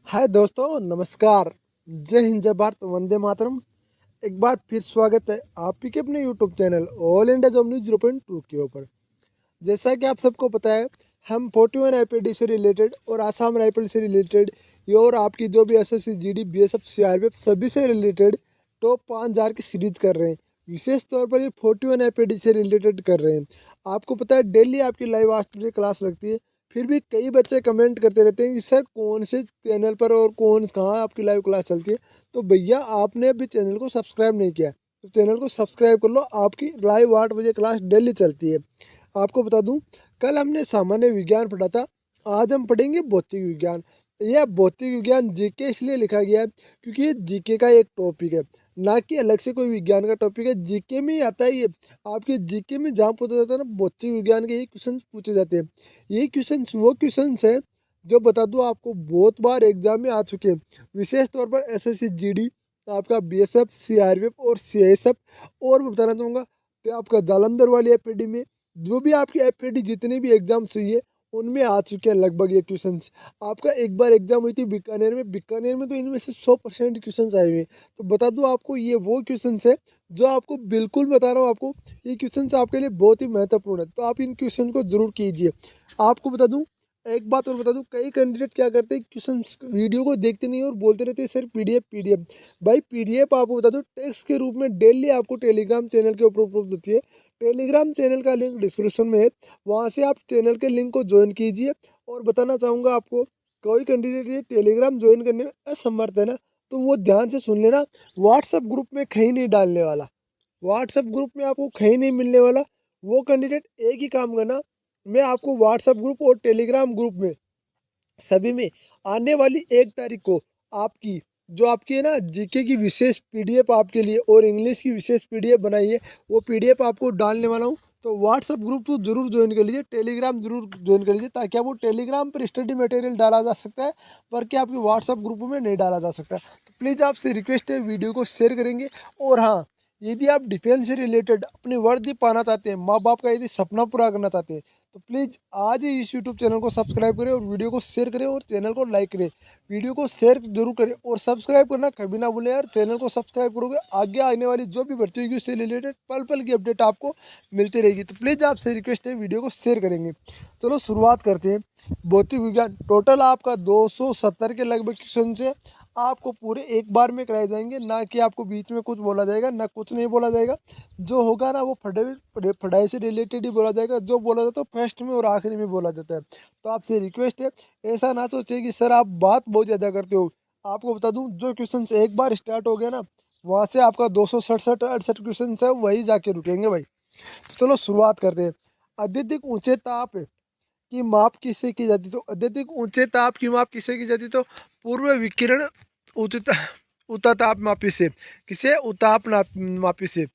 हाय दोस्तों, नमस्कार। जय हिंद, जय भारत, वंदे मातरम। एक बार फिर स्वागत है आप ही के अपने YouTube channel all India job news 0.2 के ऊपर। जैसा कि आप सबको पता है, हम 41 आईपीडी से रिलेटेड और आसाम राइफल से रिलेटेड ये और आपकी जो भी एसएससी, जीडी, बीएसएफ, सीआरपीएफ सभी से रिलेटेड टॉप 5,000 की सीरीज कर रहे हैं। विशेष तौर पर ये 41 आईपीडी से रिलेटेड कर रहे हैं। आपको पता है, डेली आपकी लाइव आज क्लास लगती है। फिर भी कई बच्चे कमेंट करते रहते हैं कि सर कौन से चैनल पर और कौन कहाँ आपकी लाइव क्लास चलती है। तो भैया, आपने अभी चैनल को सब्सक्राइब नहीं किया तो चैनल को सब्सक्राइब कर लो। आपकी लाइव 8 बजे क्लास डेली चलती है। आपको बता दूं, कल हमने सामान्य विज्ञान पढ़ा था, आज हम पढ़ेंगे भौतिक विज्ञान। यह भौतिक विज्ञान जीके इसलिए लिखा गया है क्योंकि ये जीके का एक टॉपिक है, ना कि अलग से कोई विज्ञान का टॉपिक है। जीके में ही आता है ये। आपके जीके में जहाँ पूछा जाता है ना, भौतिक विज्ञान के यही क्वेश्चन पूछे जाते हैं। यही क्वेश्चन वो क्वेश्चन है जो बता दूं आपको बहुत बार एग्जाम में आ चुके हैं। विशेष तौर पर एसएससी, जीडी, आपका बीएसएफ, सीआरपीएफ और सीआईएसएफ। और मैं बताना चाहूँगा कि आपका जालंधर वाली एपीडी में जो भी आपकी एफएडी जितने भी एग्जाम्स हुई है उनमें आ चुके हैं लगभग ये क्वेश्चंस। आपका एक बार एग्जाम हुई थी बीकानेर में तो इनमें से 100% क्वेश्चंस आए हुए हैं। तो बता दूं आपको, ये वो क्वेश्चंस है जो आपको बिल्कुल बता रहा हूँ आपको, ये क्वेश्चंस आपके लिए बहुत ही महत्वपूर्ण है। तो आप इन क्वेश्चन को जरूर कीजिए। आपको बता दूं, एक बात और बता दूं, कई कैंडिडेट क्या करते हैं, क्वेश्चन वीडियो को देखते नहीं और बोलते रहते हैं सर पीडीएफ पीडीएफ। भाई पीडीएफ आपको बता दूं टेक्स्ट के रूप में डेली आपको टेलीग्राम चैनल के ऊपर उपलब्ध होती है। टेलीग्राम चैनल का लिंक डिस्क्रिप्शन में है, वहाँ से आप चैनल के लिंक को ज्वाइन कीजिए। और बताना चाहूँगा आपको, कोई कैंडिडेट ये टेलीग्राम ज्वाइन करने में असमर्थ है ना, तो वो ध्यान से सुन लेना। व्हाट्सएप ग्रुप में कहीं नहीं डालने वाला, व्हाट्सएप ग्रुप में आपको कहीं नहीं मिलने वाला। वो कैंडिडेट एक ही काम करना, मैं आपको व्हाट्सएप ग्रुप और टेलीग्राम ग्रुप में सभी में आने वाली 1 तारीख को आपकी जो आपकी है ना जीके की विशेष पीडीएफ आपके लिए और इंग्लिश की विशेष पीडीएफ बनाई है, वो पीडीएफ आपको डालने वाला हूँ। तो व्हाट्सएप ग्रुप तो जरूर ज्वाइन कर लीजिए, टेलीग्राम जरूर ज्वाइन कर लीजिए, ताकि आपको टेलीग्राम पर स्टडी मटेरियल डाला जा सकता है, पर क्या आपके व्हाट्सएप ग्रुप में नहीं डाला जा सकता। तो प्लीज़ आपसे रिक्वेस्ट है, वीडियो को शेयर करेंगे। और हाँ, यदि आप डिफेंस से रिलेटेड अपनी वर्दी पाना चाहते हैं, माँ बाप का यदि सपना पूरा करना चाहते हैं, तो प्लीज़ आज ही इस यूट्यूब चैनल को सब्सक्राइब करें और वीडियो को शेयर करें और चैनल को लाइक करें। वीडियो को शेयर जरूर करें और सब्सक्राइब करना कभी ना भूलें यार। चैनल को सब्सक्राइब करोगे, आगे आने वाली जो भी भर्ती होगी उससे रिलेटेड पल पल की अपडेट आपको मिलती रहेगी। तो प्लीज़ आपसे रिक्वेस्ट है, वीडियो को शेयर करेंगे। चलो शुरुआत करते हैं। भौतिक विज्ञान टोटल आपका 270 के लगभग क्वेश्चन से आपको पूरे एक बार में कराए जाएंगे, ना कि आपको बीच में कुछ बोला जाएगा, ना कुछ नहीं बोला जाएगा। जो होगा ना वो पढ़ाई से रिलेटेड ही बोला जाएगा। जो बोला जाता है फर्स्ट में और आखिरी में बोला जाता है। तो आपसे रिक्वेस्ट है, ऐसा ना सोचिए कि सर आप बात बहुत ज़्यादा करते हो। आपको बता दूं, जो क्वेश्चन एक बार स्टार्ट हो गया ना, वहाँ से आपका 267-68 क्वेश्चन है वही जाके रुकेंगे भाई। तो चलो शुरुआत करते हैं। अत्यधिक ऊंचे ताप की माप किससे की जाती? तो अत्यधिक ऊंचे ताप की माप किससे की जाती? तो पूर्व विकिरण उच्च उताप मापी से। किसे? मापी से।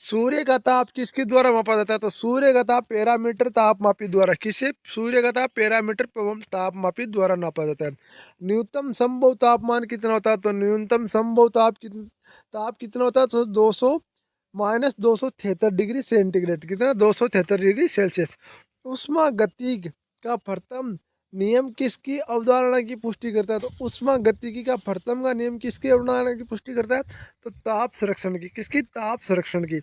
सूर्य का ताप किसके द्वारा मापा जाता है? तो सूर्य का ताप पैरामीटर ताप मापी द्वारा। किसे? सूर्य का ताप पैरामीटर ताप मापी द्वारा नापा जाता है। न्यूनतम संभव तापमान कितना होता है? तो न्यूनतम संभव ताप कितना होता है? तो 273 डिग्री सेंटीग्रेड। कितना? 273 डिग्री सेल्सियस। उष्मा गतिकी का प्रथम नियम किसकी अवधारणा की पुष्टि करता है? तो उष्मा गतिकी का प्रथम का नियम किसकी अवधारणा की पुष्टि करता है? तो ताप संरक्षण की। किसकी? ताप संरक्षण की।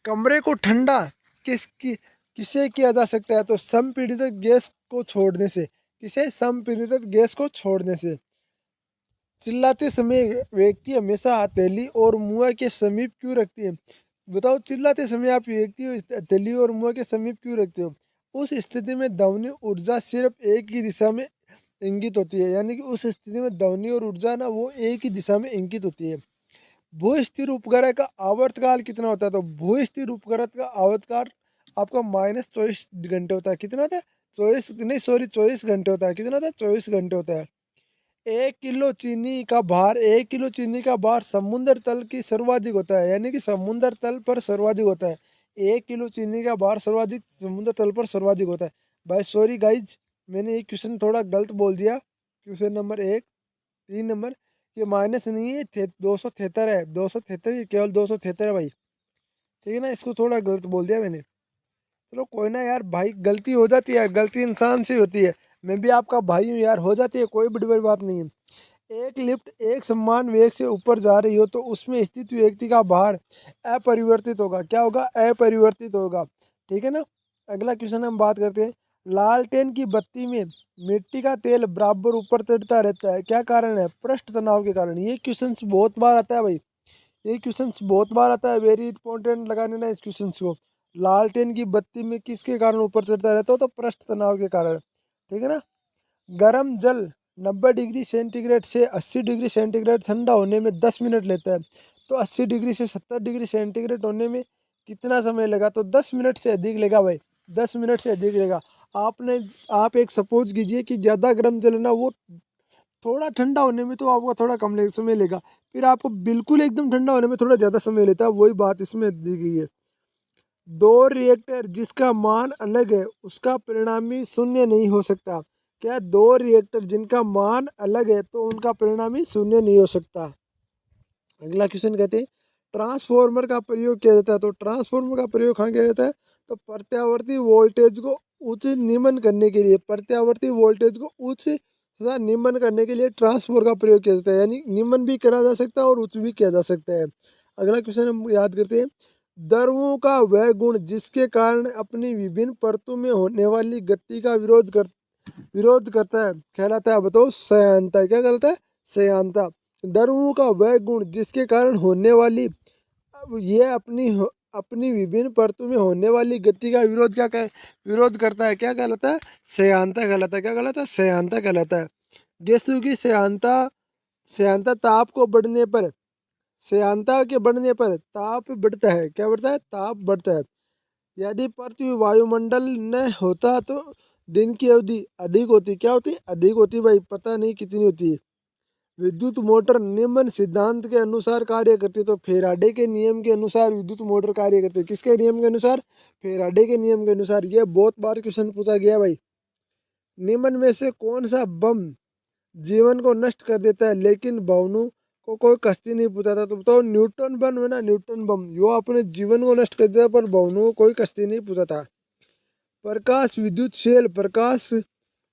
कमरे को ठंडा किसे किया जा सकता है? तो संपीड़ित गैस को छोड़ने से। किसे? संपीड़ित गैस को छोड़ने से। चिल्लाते समय व्यक्ति हमेशा हथेली और मुंह के समीप क्यों रखती है? बताओ, चिल्लाते समय आप व्यक्ति हथेली और मुंह के समीप क्यों रखते हो? उस स्थिति में ध्वनि ऊर्जा सिर्फ एक ही दिशा में इंगित होती है, यानी कि उस स्थिति में ध्वनि और ऊर्जा ना वो एक ही दिशा में इंगित होती है। भू स्थिर उपग्रह का आवर्तकाल कितना होता है? तो भू स्थिर उपग्रह का आवर्तकाल आपका -24 घंटे होता है। कितना होता है? 24 घंटे होता है। कितना होता है? 24 घंटे होता है। 1 किलो चीनी का भार समुद्र तल की सर्वाधिक होता है, यानी कि समुद्र तल पर सर्वाधिक होता है। 1 किलो चीनी का भार सर्वाधिक समुद्र तल पर सर्वाधिक होता है। भाई सॉरी गाइज, मैंने ये क्वेश्चन थोड़ा गलत बोल दिया। क्वेश्चन नंबर 1, 3 नंबर, ये माइनस नहीं है, 273 है। 273, केवल 273 है भाई। ठीक है ना, इसको थोड़ा गलत बोल दिया मैंने। चलो कोई ना यार भाई, गलती हो जाती है, गलती इंसान से होती है। मैं भी आपका भाई हूँ यार, हो जाती है, कोई बड़ी बड़ी बात नहीं है। एक लिफ्ट एक समान वेग से ऊपर जा रही हो तो उसमें स्थित व्यक्ति का भार अपरिवर्तित होगा। क्या होगा? अपरिवर्तित होगा। ठीक है ना। अगला क्वेश्चन हम बात करते हैं। लालटेन की बत्ती में मिट्टी का तेल बराबर ऊपर चढ़ता रहता है, क्या कारण है? पृष्ठ तनाव के कारण। ये क्वेश्चन बहुत बार आता है भाई, ये क्वेश्चन बहुत बार आता है, वेरी इंपॉर्टेंट लगाने ना इस क्वेश्चन को। लालटेन की बत्ती में किसके कारण ऊपर चढ़ता रहता हो? तो पृष्ठ तनाव के कारण। ठीक है ना। गर्म जल 90 डिग्री सेंटीग्रेड से 80 डिग्री सेंटीग्रेड ठंडा होने में 10 मिनट लेता है, तो 80 डिग्री से 70 डिग्री सेंटीग्रेड होने में कितना समय लगा? तो 10 मिनट से अधिक लेगा भाई, 10 मिनट से अधिक लेगा। आप एक सपोज कीजिए कि ज़्यादा गर्म जल है ना, वो थोड़ा ठंडा होने में तो आपको थोड़ा कम समय लेगा, फिर आपको बिल्कुल एकदम ठंडा होने में थोड़ा ज़्यादा समय लेता है। वही बात इसमें दी गई है। दो रिएक्टर जिसका मान अलग है उसका परिणामी शून्य नहीं हो सकता। क्या? दो रिएक्टर जिनका मान अलग है तो उनका परिणामी शून्य नहीं हो सकता। अगला क्वेश्चन कहते हैं ट्रांसफॉर्मर का प्रयोग किया जाता है, तो ट्रांसफॉर्मर का प्रयोग कहाँ किया जाता है? तो प्रत्यावर्ती वोल्टेज को उच्च निम्न करने के लिए, प्रत्यावर्ती वोल्टेज को उच्च तथा निम्न करने के लिए ट्रांसफॉर्मर का प्रयोग किया जाता है। यानी निम्न भी करा जा सकता है और उच्च भी किया जा सकता है। अगला क्वेश्चन हम याद करते हैं। द्रवों का वह गुण जिसके कारण अपनी विभिन्न परतों में होने वाली गति का विरोध करता है कहलाता है, बताओ? संयांता। क्या कहलाता है? संयांता। द्रवों का वह गुण जिसके कारण होने वाली ये अपनी विभिन्न परतों में होने वाली गति का विरोध करता है, क्या कहलाता है? संयांता कहलाता है। क्या कहलाता है? संयांता कहलाता है। गैसों की संयांता ताप को बढ़ने पर, संयांता के बढ़ने पर ताप बढ़ता है। क्या बढ़ता है? ताप बढ़ता है। यदि पृथ्वी वायुमंडल न होता तो दिन की अवधि अधिक होती। क्या होती? अधिक होती भाई, पता नहीं कितनी होती। विद्युत मोटर निम्न सिद्धांत के अनुसार कार्य करती है, तो फेराडे के नियम के अनुसार विद्युत मोटर कार्य करती है। किसके नियम के अनुसार? फेराडे के नियम के अनुसार। ये बहुत बार क्वेश्चन पूछा गया भाई। निम्न में से कौन सा बम जीवन को नष्ट कर देता है लेकिन भवनों को कोई कष्टी नहीं पूछा? तो बताओ, न्यूटन बम है ना, न्यूटन बम, वो अपने जीवन को नष्ट कर देता पर भवनों को कोई कष्टी नहीं पूछा था। प्रकाश विद्युत सेल प्रकाश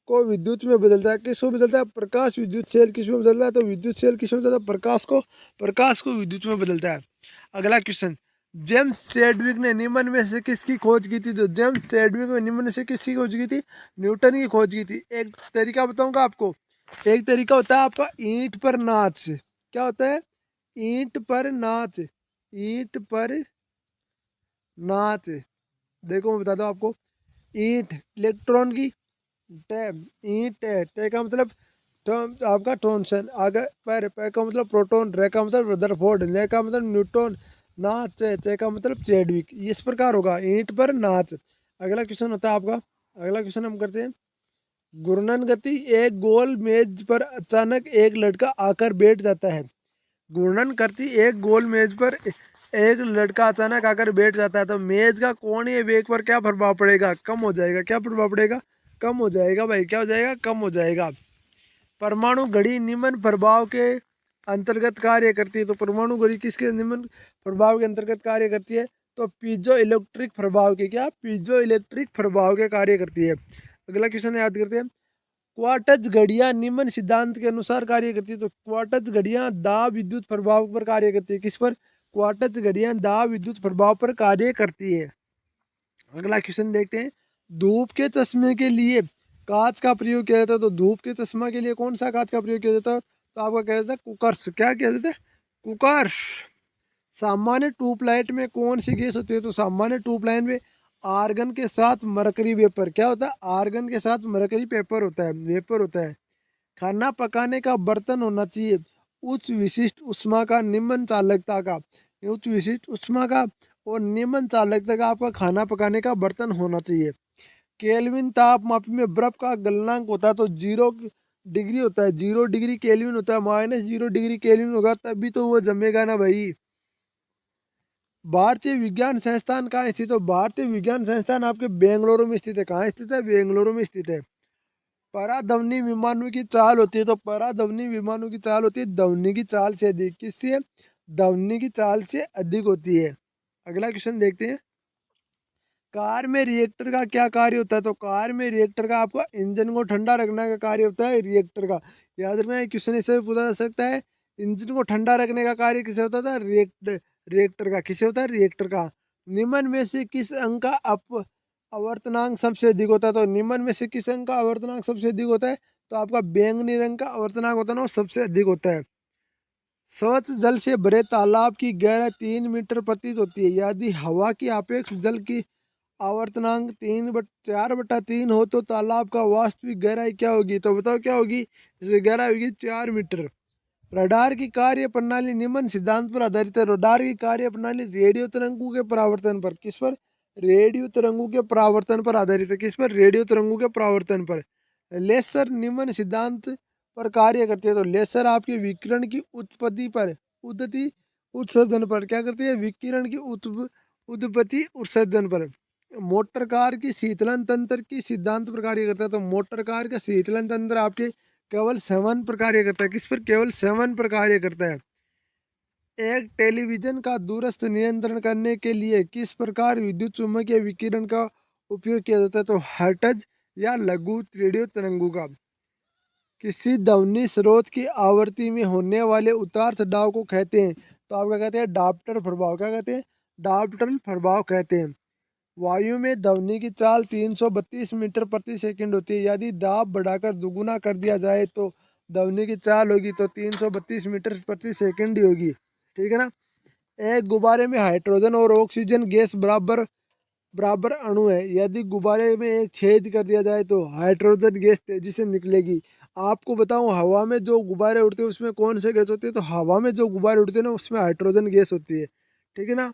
को विद्युत में बदलता है। किसको बदलता है? प्रकाश विद्युत सेल किसमें बदलता है? तो विद्युत सेल किसमें बदलता है? प्रकाश को विद्युत में बदलता है। अगला क्वेश्चन। जेम्स चैडविक ने निम्न में से किसकी खोज की थी? तो जेम्स चैडविक ने निम्न में से किसकी खोज की थी? न्यूटन की खोज की थी। एक तरीका बताऊंगा आपको। एक तरीका होता है आपका ईंट पर नाच। क्या होता है? ईंट पर नाच, ईंट पर नाच। देखो मैं बताता हूँ आपको। ईंट इलेक्ट्रॉन की, टैब ईंट है, टे का मतलब आपका टॉनसन, आगे पे का मतलब प्रोटॉन, रे का मतलब रदरफोर्ड, ले का मतलब न्यूटन, नाच चे का मतलब चैडविक। इस प्रकार होगा ईंट पर नाच। अगला क्वेश्चन होता है आपका। अगला क्वेश्चन हम करते हैं। घूर्णन गति। एक गोल मेज पर अचानक एक लड़का आकर बैठ जाता है। घूर्णन करती एक गोल मेज पर एक लड़का अचानक आकर बैठ जाता है, तो मेज का कोणीय वेग पर क्या प्रभाव पड़ेगा? कम हो जाएगा। क्या प्रभाव पड़ेगा? कम हो जाएगा भाई। क्या हो जाएगा? कम हो जाएगा। परमाणु घड़ी निम्न प्रभाव के अंतर्गत कार्य करती है, तो परमाणु घड़ी किसके निम्न प्रभाव के अंतर्गत कार्य करती है? तो पीजो इलेक्ट्रिक प्रभाव के, क्या? पीजो इलेक्ट्रिक प्रभाव के कार्य करती है। अगला क्वेश्चन याद करते हैं। क्वार्ट्ज घड़ियां निम्न सिद्धांत के अनुसार कार्य करती है, तो क्वार्ट्ज घड़ियां दाब विद्युत प्रभाव पर कार्य करती है। किस पर? क्वार्ट्ज घड़ियां दाब विद्युत प्रभाव पर कार्य करती है। अगला क्वेश्चन देखते हैं। धूप के चश्मे के लिए कांच का प्रयोग किया जाता है, तो धूप के चश्मा के लिए कौन सा कांच का प्रयोग किया जाता है? तो आपका क्या जाता है? कुकर्स। क्या किया जाता है? कुकर्स। सामान्य ट्यूबलाइट में कौन सी गैस होती है? तो सामान्य ट्यूबलाइट में आर्गन के साथ मरकरी वेपर। क्या होता है? आर्गन के साथ मरकरी पेपर होता है, वेपर होता है। खाना पकाने का बर्तन होना चाहिए उच्च विशिष्ट उष्मा का, निम्न चालकता का। उच्च विशिष्ट उष्मा का और निम्न चालकता का आपका खाना पकाने का बर्तन होना चाहिए। केल्विन तापमापी में बर्फ का गलनांक होता है, तो 0 डिग्री होता है। 0 डिग्री केल्विन होता है। -0 डिग्री केल्विन होगा तभी तो वो जमेगा ना भाई। भारतीय विज्ञान संस्थान कहाँ स्थित है? भारतीय विज्ञान संस्थान आपके बेंगलुरु में स्थित है। कहाँ स्थित है? बेंगलुरु में स्थित है। पराध्वनि विमानों की चाल होती है, तो पराध्वनि विमानों की चाल होती है ध्वनि की चाल से अधिक। किससे? ध्वनि की चाल से अधिक होती है। अगला क्वेश्चन देखते हैं। कार में रिएक्टर का क्या कार्य होता है? तो कार में रिएक्टर का आपका इंजन को ठंडा रखने का कार्य होता है रिएक्टर का। याद रखना, क्वेश्चन इससे भी पूछा जा सकता है। इंजन को ठंडा रखने का कार्य किसे होता था? रिएक्टर का। किसे होता है? रिएक्टर का। निम्न में से किस अंक का आवर्तनांक सबसे अधिक होता है? तो निम्न में से किस अंक का आवर्तनांक सबसे अधिक होता है? तो आपका बैंगनी रंग का आवर्तनांक होता है ना, वो सबसे अधिक होता है। स्वच्छ जल से भरे तालाब की गहराई 3 मीटर प्रतीत होती है। यदि हवा की सापेक्ष जल की आवर्तनांक 4/3 हो तो तालाब का वास्तविक गहराई क्या होगी? तो बताओ क्या होगी? जैसे गहराई होगी 4 मीटर। रडार की कार्य प्रणाली निम्न सिद्धांत पर आधारित है। रडार की कार्य प्रणाली रेडियो तरंगों के परावर्तन पर। किस पर? रेडियो तरंगों के परावर्तन पर आधारित है। किस पर? रेडियो तरंगों के परावर्तन पर। लेसर निम्न सिद्धांत पर कार्य करती है। तो लेसर आपके विकिरण की उत्पत्ति पर, उद्धति उत्सर्जन पर क्या करती है? विकिरण की उत्पत्ति उत्सर्जन पर। मोटर कार की शीतलन तंत्र की सिद्धांत पर कार्य करता है। तो मोटर कार का शीतलन तंत्र आपके केवल 7 पर कार्य करता है। किस पर? केवल 7 पर कार्य करता है। एक टेलीविजन का दूरस्थ नियंत्रण करने के लिए किस प्रकार विद्युत चुम्बकीय विकिरण का उपयोग किया जाता है? तो हर्ट्ज या लघु रेडियो तरंगों का। किसी ध्वनि स्रोत की आवृत्ति में होने वाले उतार चढ़ाव को कहते हैं? तो आपका कहते हैं डाप्टर प्रभाव। क्या कहते हैं? डाप्टर प्रभाव कहते हैं। वायु में ध्वनि की चाल 332 मीटर प्रति सेकंड होती है। यदि दाब बढ़ाकर दुगुना कर दिया जाए तो ध्वनि की चाल होगी तो 332 मीटर प्रति सेकंड ही होगी। ठीक है ना। एक गुब्बारे में हाइड्रोजन और ऑक्सीजन गैस बराबर बराबर अणु है। यदि गुब्बारे में एक छेद कर दिया जाए तो हाइड्रोजन गैस तेजी से निकलेगी। आपको बताऊं, हवा में जो गुब्बारे उड़ते हैं उसमें कौन से गैस होती है? तो हवा में जो गुब्बारे उड़ते हैं ना, उसमें हाइड्रोजन गैस होती है। ठीक है ना।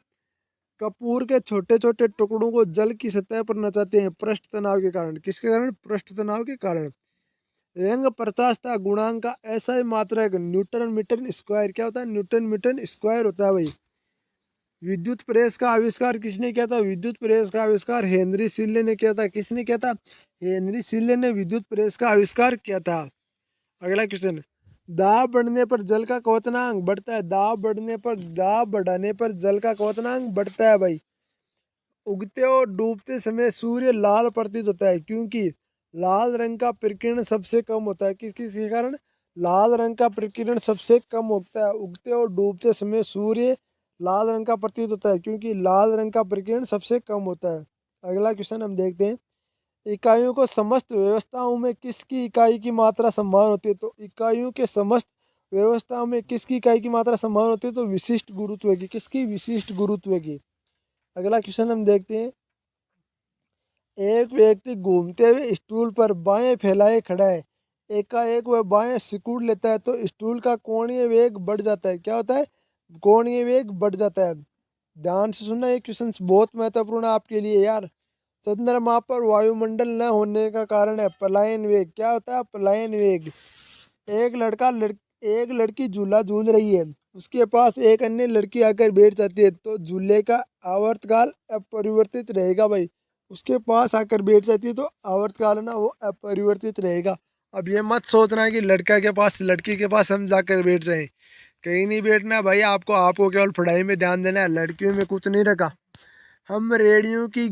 कपूर के छोटे छोटे टुकड़ों को जल की सतह पर नचाते हैं पृष्ठ तनाव के कारण। किसके कारण? पृष्ठ तनाव के कारण। व्यंग प्रत्यास्थता गुणांक का ऐसा ही मात्रक न्यूटन मीटर स्क्वायर क्या होता है? न्यूटन मीटर स्क्वायर होता है भाई। विद्युत प्रेस का आविष्कार किसने किया था? विद्युत प्रेस का आविष्कार हेनरी सिल्ले ने किया था। किसने किया था? हेनरी सिल्ले ने विद्युत प्रेस का आविष्कार किया था। अगला क्वेश्चन। दाब बढ़ने पर जल का क्वथनांक बढ़ता है। दाब बढ़ाने पर जल का क्वथनांक बढ़ता है भाई। उगते और डूबते समय सूर्य लाल प्रतीत होता है क्योंकि लाल रंग का प्रकीर्णन सबसे कम होता है। किस किस के कारण? लाल रंग का प्रकीर्णन सबसे कम होता है। उगते और डूबते समय सूर्य लाल रंग का प्रतीत होता है क्योंकि लाल रंग का प्रकीर्णन सबसे कम होता है। अगला क्वेश्चन हम देखते हैं। इकाइयों को समस्त व्यवस्थाओं में किसकी इकाई की मात्रा समान होती है? तो इकाइयों के समस्त व्यवस्थाओं में किसकी इकाई की मात्रा समान होती है? तो विशिष्ट गुरुत्व की। किसकी? विशिष्ट गुरुत्व की। अगला क्वेश्चन हम देखते हैं। एक व्यक्ति घूमते हुए स्टूल पर बाएं फैलाए खड़ा है। एकाएक वह बाएं सिकुड़ लेता है तो स्टूल का कोणीय वेग बढ़ जाता है। क्या होता है? कोणीय वेग बढ़ जाता है। ध्यान से सुनना, ये क्वेश्चन बहुत महत्वपूर्ण है आपके लिए यार। चंद्रमा पर वायुमंडल न होने का कारण है पलायन वेग। क्या होता है? पलायन वेग। एक लड़का एक लड़की झूला झूल रही है। उसके पास एक अन्य लड़की आकर बैठ जाती है तो झूले का आवर्तकाल अपरिवर्तित रहेगा भाई। उसके पास आकर बैठ जाती है तो आवर्तकाल है ना, वो अपरिवर्तित रहेगा। अब ये मत सोचना कि लड़की के पास हम जाकर बैठ जाएं। कहीं नहीं बैठना भाई। आपको आपको केवल पढ़ाई में ध्यान देना है। लड़कियों में कुछ नहीं रखा। हम रेडियो की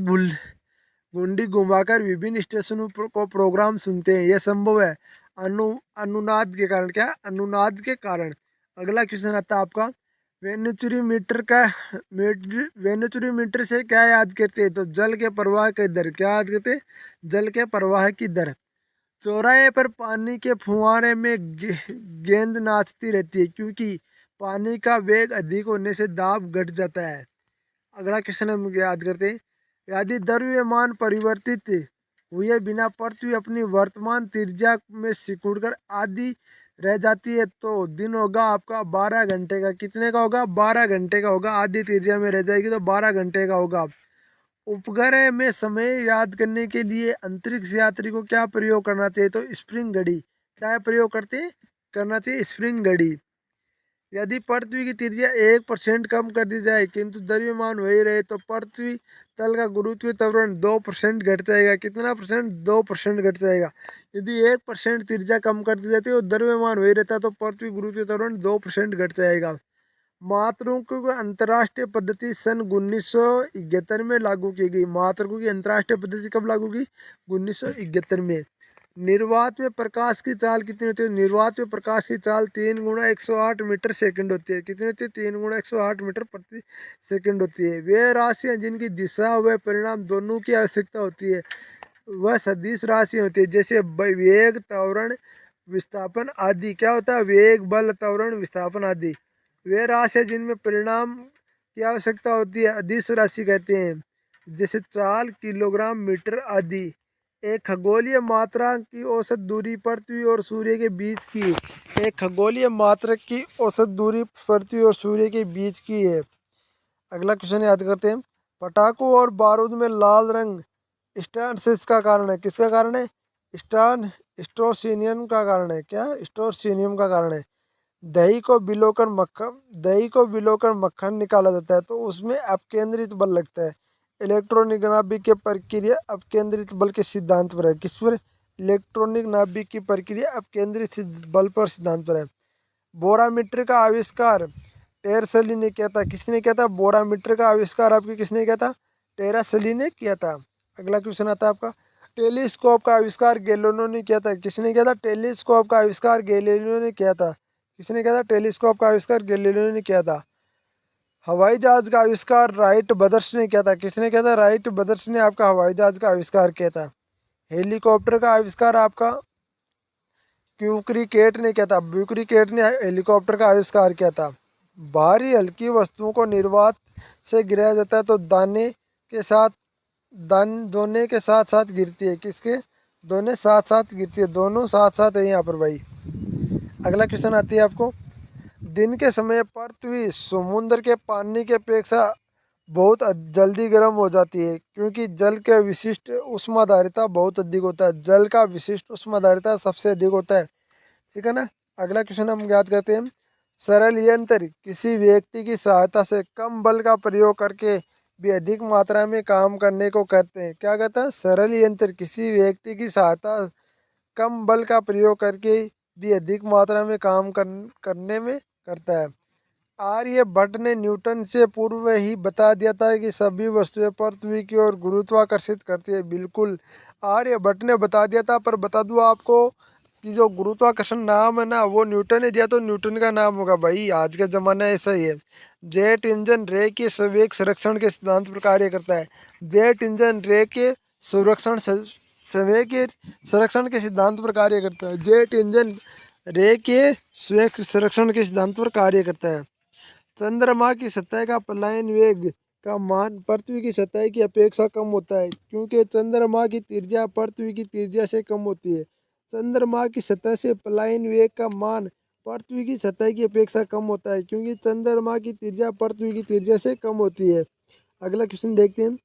घुंडी घुमाकर विभिन्न स्टेशनों को प्रोग्राम सुनते हैं। यह संभव है अनु अनुनाद के कारण। क्या? अनुनाद के कारण। अगला क्वेश्चन आता है आपका। वेनुचुरीमीटर का वेनुचुरीमीटर से क्या याद करते हैं? तो जल के प्रवाह की दर। क्या याद करते हैं? जल के प्रवाह की दर। चौराहे पर पानी के फुहारे में गेंद नाचती रहती है क्योंकि पानी का वेग अधिक होने से दाब घट जाता है। अगला क्वेश्चन हम याद करते हैं। यदि द्रव्यमान परिवर्तित हुए बिना पृथ्वी अपनी वर्तमान त्रिज्या में सिकुड़कर आधी रह जाती है तो दिन होगा आपका 12 घंटे का। कितने का होगा? 12 घंटे का होगा। आधी त्रिज्या में रह जाएगी तो 12 घंटे का होगा। उपग्रह में समय याद करने के लिए अंतरिक्ष यात्री को क्या प्रयोग करना चाहिए? तो स्प्रिंग घड़ी। क्या प्रयोग करना चाहिए? स्प्रिंग घड़ी। यदि पृथ्वी की त्रिज्या 1% कम कर दी जाए किंतु द्रव्यमान वही रहे तो पृथ्वी तल का गुरुत्वीय त्वरण 2% घट जाएगा। कितना परसेंट? 2% घट जाएगा। यदि 1% त्रिज्या कम कर दी जाती है और द्रव्यमान वही रहता तो पृथ्वी गुरुत्वीय त्वरण 2% घट जाएगा। मात्रकों की अंतर्राष्ट्रीय पद्धति सन 1971 में लागू की गई। मात्रकों की अंतर्राष्ट्रीय पद्धति कब लागू की? 1971 में। निर्वात में प्रकाश की चाल कितनी होती है? निर्वात में प्रकाश की चाल 3 × 108 मीटर सेकंड होती है। कितनी होती है? 3 × 108 मीटर प्रति सेकंड होती है। वे राशियाँ जिनकी दिशा व परिणाम दोनों की आवश्यकता होती है वह सदिश राशियाँ होती है, जैसे वेग, त्वरण, विस्थापन आदि। क्या होता है? वेग, बल, त्वरण, विस्थापन आदि। वे राशियाँ जिनमें परिणाम की आवश्यकता होती है अदिश राशि कहते हैं, जैसे चाल, किलोग्राम, मीटर आदि। एक खगोलीय मात्रा की औसत दूरी पृथ्वी और सूर्य के बीच की। एक खगोलीय मात्रक की औसत दूरी पृथ्वी और सूर्य के बीच की है। अगला क्वेश्चन याद करते हैं। पटाखों और बारूद में लाल रंग स्टार्सिस का कारण है। किसका कारण है? स्ट्रोसिनियम का कारण है। क्या? स्ट्रोसिनियम का कारण है। दही को भिगोकर मक्खन निकाला जाता है तो उसमें अपकेंद्रित बल लगता है। इलेक्ट्रॉनिक नाभिक की प्रक्रिया अपकेंद्रित बल के सिद्धांत पर है। किस पर? इलेक्ट्रॉनिक नाभिक की प्रक्रिया अपकेंद्रित बल पर सिद्धांत पर है। बोरामीटर का आविष्कार टेरसली ने किया था। किसने किया था? बोरामीटर का आविष्कार आपके किसने किया था? टेरासली ने किया था। अगला क्वेश्चन आता है आपका। टेलीस्कोप का आविष्कार गैलीलियो ने किया था। किसने किया था? टेलीस्कोप का आविष्कार गैलीलियो ने किया था। किसने किया था? टेलीस्कोप का आविष्कार गैलीलियो ने किया था। हवाई जहाज का आविष्कार राइट ब्रदर्स ने किया था। किसने किया था? राइट ब्रदर्स ने आपका हवाई जहाज का आविष्कार किया था। हेलीकॉप्टर का आविष्कार आपका क्यूक्रिकेट ने किया था। ब्यूक्रिकेट ने हेलीकॉप्टर का आविष्कार किया था। भारी हल्की वस्तुओं को निर्वात से गिराया जाता है तो दोने के साथ साथ गिरती है। किसके? दोनों साथ साथ गिरती है। दोनों साथ साथ है यहाँ पर भाई। अगला क्वेश्चन आती है आपको। दिन के समय पृथ्वी समुद्र के पानी की अपेक्षा बहुत जल्दी गर्म हो जाती है क्योंकि जल के विशिष्ट ऊष्माधारिता बहुत अधिक होता है। जल का विशिष्ट ऊष्माधारिता सबसे अधिक होता है। ठीक है ना। अगला क्वेश्चन हम याद करते हैं। सरल यंत्र किसी व्यक्ति की सहायता से कम बल का प्रयोग करके भी अधिक मात्रा में काम करने को कहते हैं। क्या कहता है? सरल यंत्र किसी व्यक्ति की सहायता कम बल का प्रयोग करके भी अधिक मात्रा में काम करने में करता है। आर्यभट्ट ने न्यूटन से पूर्व ही बता दिया था कि सभी वस्तुएं पृथ्वी की ओर गुरुत्वाकर्षित करती है। बिल्कुल आर्यभट्ट ने बता दिया था, पर बता दूं आपको कि जो गुरुत्वाकर्षण नाम है ना वो न्यूटन ने दिया तो न्यूटन का नाम होगा भाई। आज के ज़माना ऐसा ही है। जेट इंजन रे के संवेग संरक्षण के सिद्धांत पर कार्य करता है। जेट इंजन रे के संवेग के संरक्षण के सिद्धांत पर कार्य करता है। जेट इंजन रे के संवेग संरक्षण के सिद्धांत पर कार्य करता है। चंद्रमा की सतह का पलायन वेग का मान पृथ्वी की सतह की अपेक्षा कम होता है क्योंकि चंद्रमा की त्रिज्या पृथ्वी की त्रिज्या से कम होती है। चंद्रमा की सतह से पलायन वेग का मान पृथ्वी की सतह की अपेक्षा कम होता है क्योंकि चंद्रमा की त्रिज्या पृथ्वी की त्रिज्या से कम होती है। अगला क्वेश्चन देखते हैं।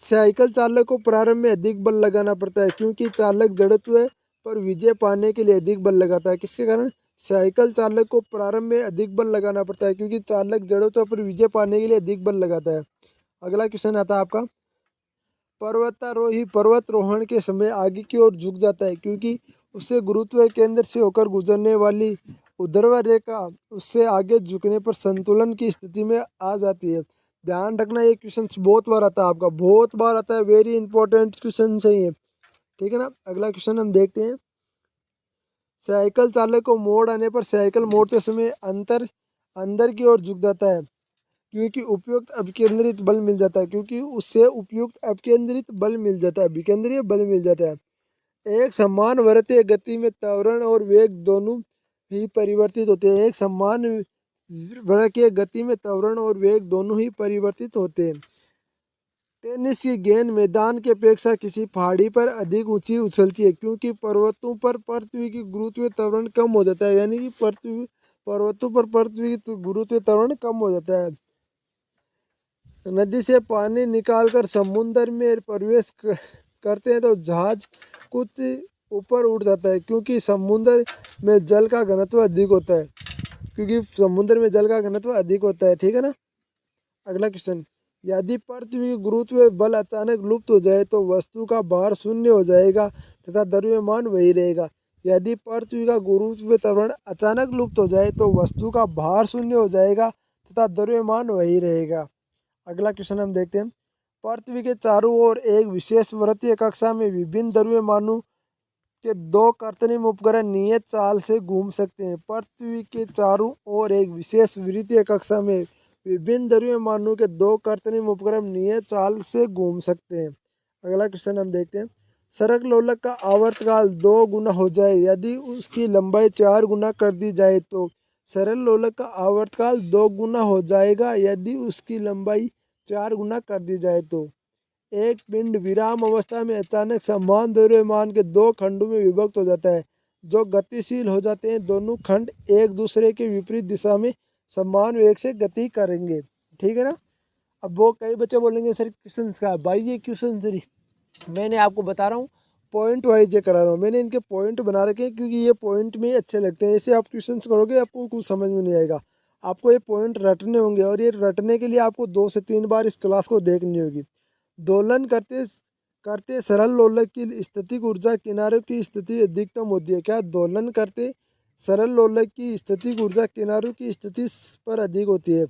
साइकिल चालक को प्रारंभ में अधिक बल लगाना पड़ता है क्योंकि चालक जड़त्व पर विजय पाने के लिए अधिक बल लगाता है। किसके कारण? साइकिल चालक को प्रारंभ में अधिक बल लगाना पड़ता है क्योंकि चालक जड़त्व पर विजय पाने के लिए अधिक बल लगाता है। अगला क्वेश्चन आता है आपका। पर्वतारोही पर्वतारोहण के समय आगे की ओर झुक जाता है क्योंकि उससे गुरुत्व केंद्र से होकर गुजरने वाली ऊर्ध्व रेखा उससे आगे झुकने पर संतुलन की स्थिति में आ जाती है। ध्यान रखना, ये क्वेश्चन बहुत बार आता है आपका, बहुत बार आता है। वेरी इंपॉर्टेंट क्वेश्चन है। ठीक है ना। अगला क्वेश्चन हम देखते हैं। साइकिल चालक को मोड़ आने पर साइकिल मोड़ते समय अंदर की ओर झुक जाता है क्योंकि उपयुक्त अभिकेंद्रित बल मिल जाता है विकेंद्रीय बल मिल जाता है। एक समान वृत्तीय गति में त्वरण और वेग दोनों ही परिवर्तित होते हैं। एक समान वृत्तीय गति में त्वरण और वेग दोनों ही परिवर्तित होते हैं। टेनिस की गेंद मैदान की अपेक्षा किसी पहाड़ी पर अधिक ऊंची उछलती है क्योंकि पर्वतों पर पृथ्वी की गुरुत्वीय त्वरण कम हो जाता है। यानी कि पर्वतों पर पृथ्वी की गुरुत्वीय त्वरण कम हो जाता है। नदी से पानी निकालकर समुद्र में प्रवेश करते हैं तो जहाज कुछ ऊपर उठ जाता है क्योंकि समुद्र में जल का घनत्व अधिक होता है ठीक है ना। अगला क्वेश्चन। यदि पृथ्वी की गुरुत्वीय बल अचानक लुप्त हो जाए तो वस्तु का भार शून्य हो जाएगा तथा द्रव्यमान वही रहेगा। यदि पृथ्वी का गुरुत्वीय त्वरण अचानक लुप्त हो जाए तो वस्तु का भार शून्य हो जाएगा तथा द्रव्यमान वही रहेगा। अगला क्वेश्चन हम देखते हैं। पृथ्वी के चारों ओर एक विशेष वृत्तीय कक्षा में विभिन्न द्रव्यमानों के दो कृत्रिम उपग्रह नियत चाल से घूम सकते हैं। पृथ्वी के चारों ओर एक विशेष वृत्तीय कक्षा में विभिन्न द्रव्यमानों के दो कृत्रिम उपग्रह नियत चाल से घूम सकते हैं। अगला क्वेश्चन हम देखते हैं। सरल लोलक का आवर्तकाल 2 गुना हो जाए यदि उसकी लंबाई 4 गुना कर दी जाए तो सरल लोलक का आवर्तकाल 2 गुना हो जाएगा यदि उसकी लंबाई 4 गुना कर दी जाए तो एक पिंड विराम अवस्था में अचानक समान द्रव्यमान के दो खंडों में विभक्त हो जाता है जो गतिशील हो जाते हैं। दोनों खंड एक दूसरे के विपरीत दिशा में समान वेग से गति करेंगे। ठीक है ना। अब वो कई बच्चे बोलेंगे सर क्वेश्चन का भाई ये क्वेश्चन सर मैंने आपको बता रहा हूँ पॉइंट वाइज ये करा रहा हूँ। मैंने इनके पॉइंट बना रखे हैं क्योंकि ये पॉइंट में अच्छे लगते हैं। ऐसे आप क्वेश्चन करोगे आपको कुछ समझ में नहीं आएगा। आपको ये पॉइंट रटने होंगे और ये रटने के लिए आपको 2 से 3 बार इस क्लास को देखनी होगी। दोलन करते करते सरल लोलक की स्थितिक ऊर्जा किनारों की स्थिति अधिकतम होती है। क्या दोलन करते सरल लोलक की स्थितिक ऊर्जा किनारों की स्थिति पर अधिक होती है।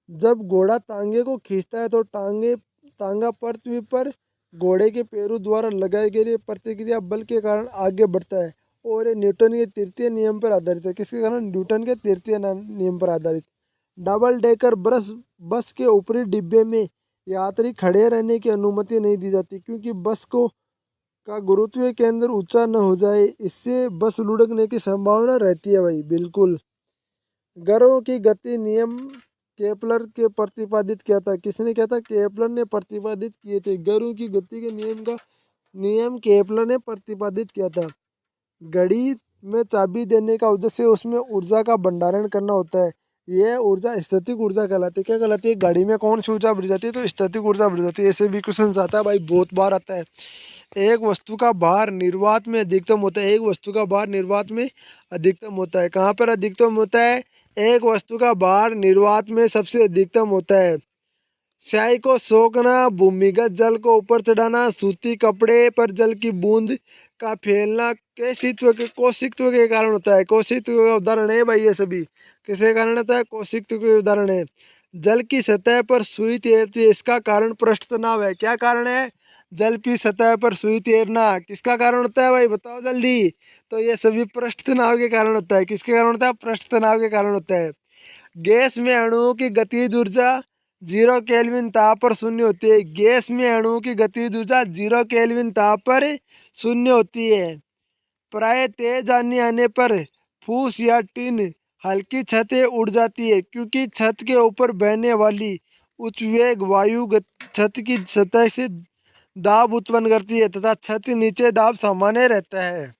जब घोड़ा तांगे को खींचता है तो तांगा पृथ्वी पर घोड़े के पैरों द्वारा लगाए गए प्रतिक्रिया बल के कारण आगे बढ़ता है और ये न्यूटन के तृतीय नियम पर आधारित है। किसके कारण? न्यूटन के तृतीय नियम पर आधारित। डबल डेकर बस के ऊपरी डिब्बे में यात्री खड़े रहने की अनुमति नहीं दी जाती क्योंकि बस का गुरुत्वीय केंद्र ऊंचा न हो जाए, इससे बस लुढ़कने की संभावना रहती है। भाई बिल्कुल। ग्रहों की गति नियम केपलर के प्रतिपादित किया था। किसने किया था? केपलर ने प्रतिपादित किए थे। ग्रहों की गति के नियम केपलर ने प्रतिपादित किया था। घड़ी में चाबी देने का उद्देश्य उसमें ऊर्जा का भंडारण करना होता है। यह ऊर्जा स्थितिक ऊर्जा कहलाती है। क्या कहलाती है? घड़ी में कौन सी ऊर्जा बढ़ जाती है? तो स्थितिक ऊर्जा बढ़ जाती है। ऐसे भी क्वेश्चन आता है भाई, बहुत बार आता है। एक वस्तु का भार निर्वात में अधिकतम होता है। एक वस्तु का भार निर्वात में अधिकतम होता है। कहाँ पर अधिकतम होता है? एक वस्तु का भार निर्वात में सबसे अधिकतम होता है। स्याही को सोखना, भूमिगत जल को ऊपर चढ़ाना, सूती कपड़े पर जल की बूंद का फैलना कोशिकत्व के कारण होता है। कोशिकत्व का उदाहरण है भाई ये सभी। किसके कारण होता है? कोशिकत्व के उदाहरण है। जल की सतह पर सुई तैरती है, इसका कारण पृष्ठ तनाव है। क्या कारण है? जल की सतह पर सुई तैरना किसका कारण होता है भाई? बताओ जल्दी। तो ये सभी पृष्ठ तनाव के कारण होता है। किसके कारण होता है? पृष्ठ तनाव के कारण होता है। गैस में अणुओं की गतिज ऊर्जा 0 केल्विन ताप पर शून्य होती है। गैस में अणुओं की गतिज ऊर्जा 0 केल्विन ताप पर शून्य होती है। प्राय तेज आने आने पर फूस या टिन हल्की छतें उड़ जाती है क्योंकि छत के ऊपर बहने वाली उच्च वेग वायु छत की सतह से दाब उत्पन्न करती है तथा छत के नीचे दाब सामान्य रहता है।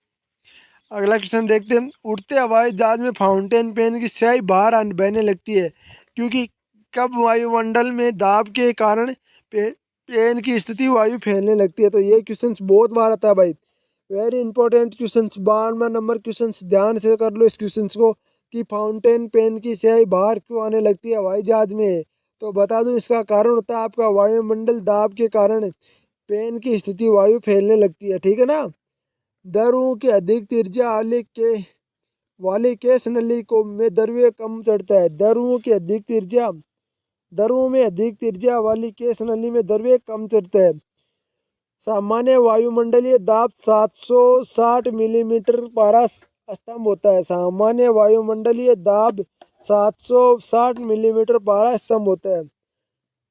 अगला क्वेश्चन देखते हैं। उड़ते हवाई जहाज में फाउंटेन पेन की स्याही बाहर बहने लगती है क्योंकि कब वायुमंडल में दाब के कारण पेन की स्थिति वायु फैलने लगती है। तो ये क्वेश्चन बहुत बार आता है भाई। वेरी इंपॉर्टेंट क्वेश्चन, 12वां नंबर क्वेश्चन। ध्यान से कर लो इस क्वेश्चन को कि फाउंटेन पेन की स्याही बाहर क्यों आने लगती है हवाई जहाज में। तो बता दूं इसका कारण होता है आपका वायुमंडल दाब के कारण पेन की स्थिति वायु फैलने लगती है। ठीक है ना। दरों की अधिक त्रिज्या वाले केस नली को में द्रव्य कम चढ़ता है। दरों में अधिक त्रिज्या वाली केस नली में द्रव्य कम चढ़ता है। सामान्य वायुमंडलीय दाब 760 मिलीमीटर पारा स्तंभ होता है। सामान्य वायुमंडलीय दाब 760 मिलीमीटर पारा स्तंभ होता है।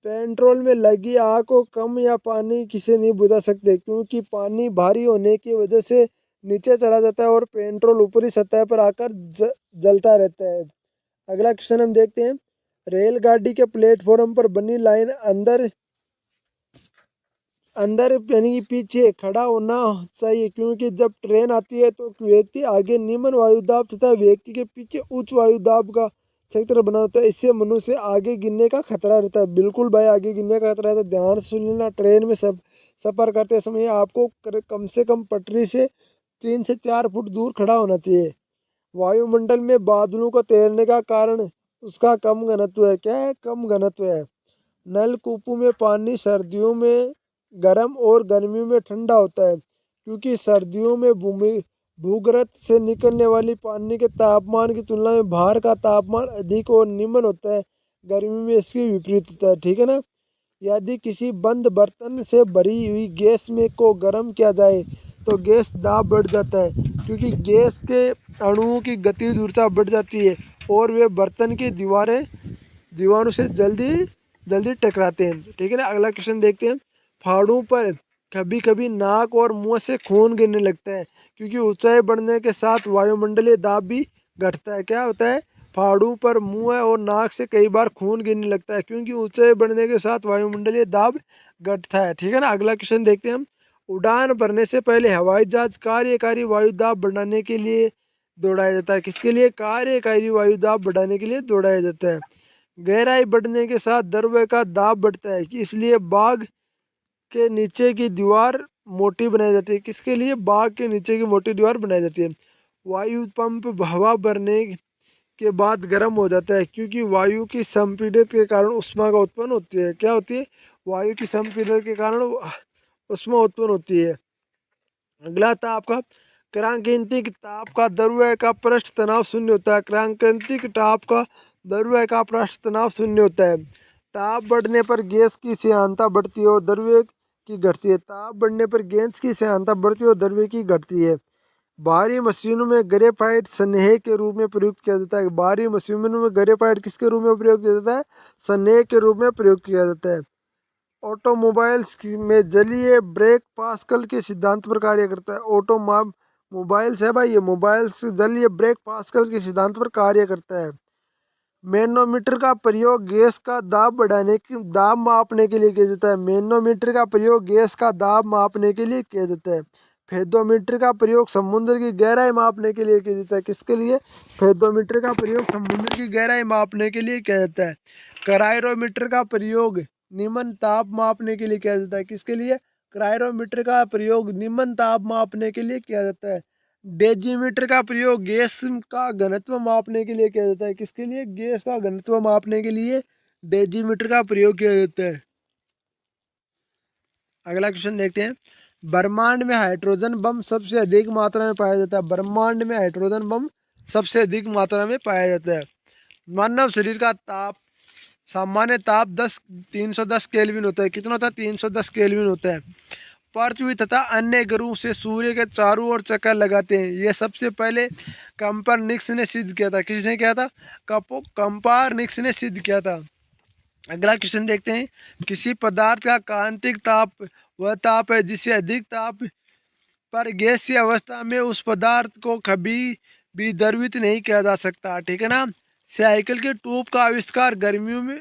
पेट्रोल में लगी आग को कम या पानी किसे नहीं बुझा सकते क्योंकि पानी भारी होने की वजह से नीचे चला जाता है और पेट्रोल ऊपरी सतह पर आकर जलता रहता है। अगला क्वेश्चन हम देखते हैं। रेलगाड़ी के प्लेटफॉर्म पर बनी लाइन अंदर यानी कि पीछे खड़ा होना चाहिए क्योंकि जब ट्रेन आती है तो व्यक्ति आगे निम्न वायुदाब तथा व्यक्ति के पीछे उच्च वायुदाब का क्षेत्र बना होता है। इससे मनुष्य आगे गिरने का खतरा रहता है। बिल्कुल भाई, आगे गिरने का खतरा रहता है। ध्यान से सुन लेना। ट्रेन में सफ़र करते समय आपको कम से कम पटरी से 3 से 4 फुट दूर खड़ा होना चाहिए। वायुमंडल में बादलों को तैरने का कारण उसका कम घनत्व है। क्या है? कम घनत्व है। नलकूपों में पानी सर्दियों में गर्म और गर्मियों में ठंडा होता है क्योंकि सर्दियों में भूगर्भ से निकलने वाली पानी के तापमान की तुलना में बाहर का तापमान अधिक और निम्न होता है। गर्मी में इसकी विपरीत होता है, ठीक है ना। यदि किसी बंद बर्तन से भरी हुई गैस में को गर्म किया जाए तो गैस दाब बढ़ जाता है, क्योंकि गैस के अणुओं की गतिज ऊर्जा बढ़ जाती है और वे बर्तन की दीवारों से जल्दी जल्दी टकराते हैं, ठीक है ना। अगला क्वेश्चन देखते हैं। पहाड़ों पर कभी कभी नाक और मुंह से खून गिरने लगता है, क्योंकि ऊंचाई बढ़ने के साथ वायुमंडलीय दाब भी घटता है। क्या होता है? पहाड़ों पर मुंह और नाक से कई बार खून गिरने लगता है, क्योंकि ऊंचाई बढ़ने के साथ वायुमंडलीय दाब घटता है, ठीक है ना। अगला क्वेश्चन देखते हैं हम। उड़ान भरने से पहले हवाई जहाज कार्यकारी वायु दाब बढ़ाने के लिए दौड़ाया जाता है। किसके लिए? कार्यकारी वायु दाब बढ़ाने के लिए दौड़ाया जाता है। गहराई बढ़ने के साथ द्रव्य का दाब बढ़ता है, कि इसलिए बाग के नीचे की दीवार मोटी बनाई जाती है। किसके लिए? बाग के नीचे की मोटी दीवार बनाई जाती है। वायु पंप हवा भरने के बाद गर्म हो जाता है, क्योंकि वायु की संपीड़ित के कारण ऊष्मा का उत्पन्न होती है। क्या होती है? वायु की संपीड़न के कारण ऊष्मा उत्पन्न होती है। अगला था आपका क्रांतिक ताप का द्रव्य का पृष्ठ तनाव शून्य होता है। क्रांतिक ताप का द्रव्य का पृष्ठ तनाव शून्य होता है। ताप बढ़ने पर गैस की श्यानता बढ़ती है और द्रव्य की घटती है। ताप बढ़ने पर गैस की श्यानता बढ़ती है और द्रव्य की घटती है। भारी मशीनों में ग्रेफाइट स्नेह के रूप में प्रयुक्त किया जाता है। भारी मशीनों में ग्रेफाइट किसके रूप में प्रयोग किया जाता है? स्नेह के रूप में प्रयोग किया जाता है। ऑटोमोबाइल्स में जलीय ब्रेक पास्कल के सिद्धांत पर कार्य करता है। मोबाइल्स है भाई, ये मोबाइल्स जलीय ब्रेक पास्कल के सिद्धांत पर कार्य करता है। मैनोमीटर का प्रयोग गैस का दाब मापने के लिए किया जाता है। मैनोमीटर का प्रयोग गैस का दाब मापने के लिए किया जाता है। फेदोमीटर का प्रयोग समुद्र की गहराई मापने के लिए किया जाता है। किसके लिए? फेदोमीटर का प्रयोग समुद्र की गहराई मापने के लिए किया जाता है। क्रायरोमीटर का प्रयोग निम्न ताप मापने के लिए किया जाता है। किसके लिए? क्रायरोमीटर का प्रयोग निम्न ताप मापने के लिए किया जाता है। डेजीमीटर का प्रयोग गैस का घनत्व मापने के लिए किया जाता है। किसके लिए? गैस का घनत्व मापने के लिए डेजीमीटर का प्रयोग किया जाता है। अगला क्वेश्चन देखते हैं। ब्रह्मांड में हाइड्रोजन बम सबसे अधिक मात्रा में पाया जाता है। ब्रह्मांड में हाइड्रोजन बम सबसे अधिक मात्रा में पाया जाता है। मानव शरीर का ताप, सामान्य ताप 310 केल्विन होता है। कितना होता है? 310 केल्विन होता है। पृथ्वी तथा अन्य ग्रहों से सूर्य के चारों ओर चक्कर लगाते हैं। यह सबसे पहले कंपारनिक्स ने सिद्ध किया था। किसने किया था? कंपारनिक्स ने सिद्ध किया था। अगला क्वेश्चन देखते हैं। किसी पदार्थ का क्रांतिक ताप वह ताप है जिससे अधिक ताप पर गैसीय अवस्था में उस पदार्थ को कभी भी द्रवित नहीं किया जा सकता, ठीक है ना। साइकिल के ट्यूब का आविष्कार गर्मियों में,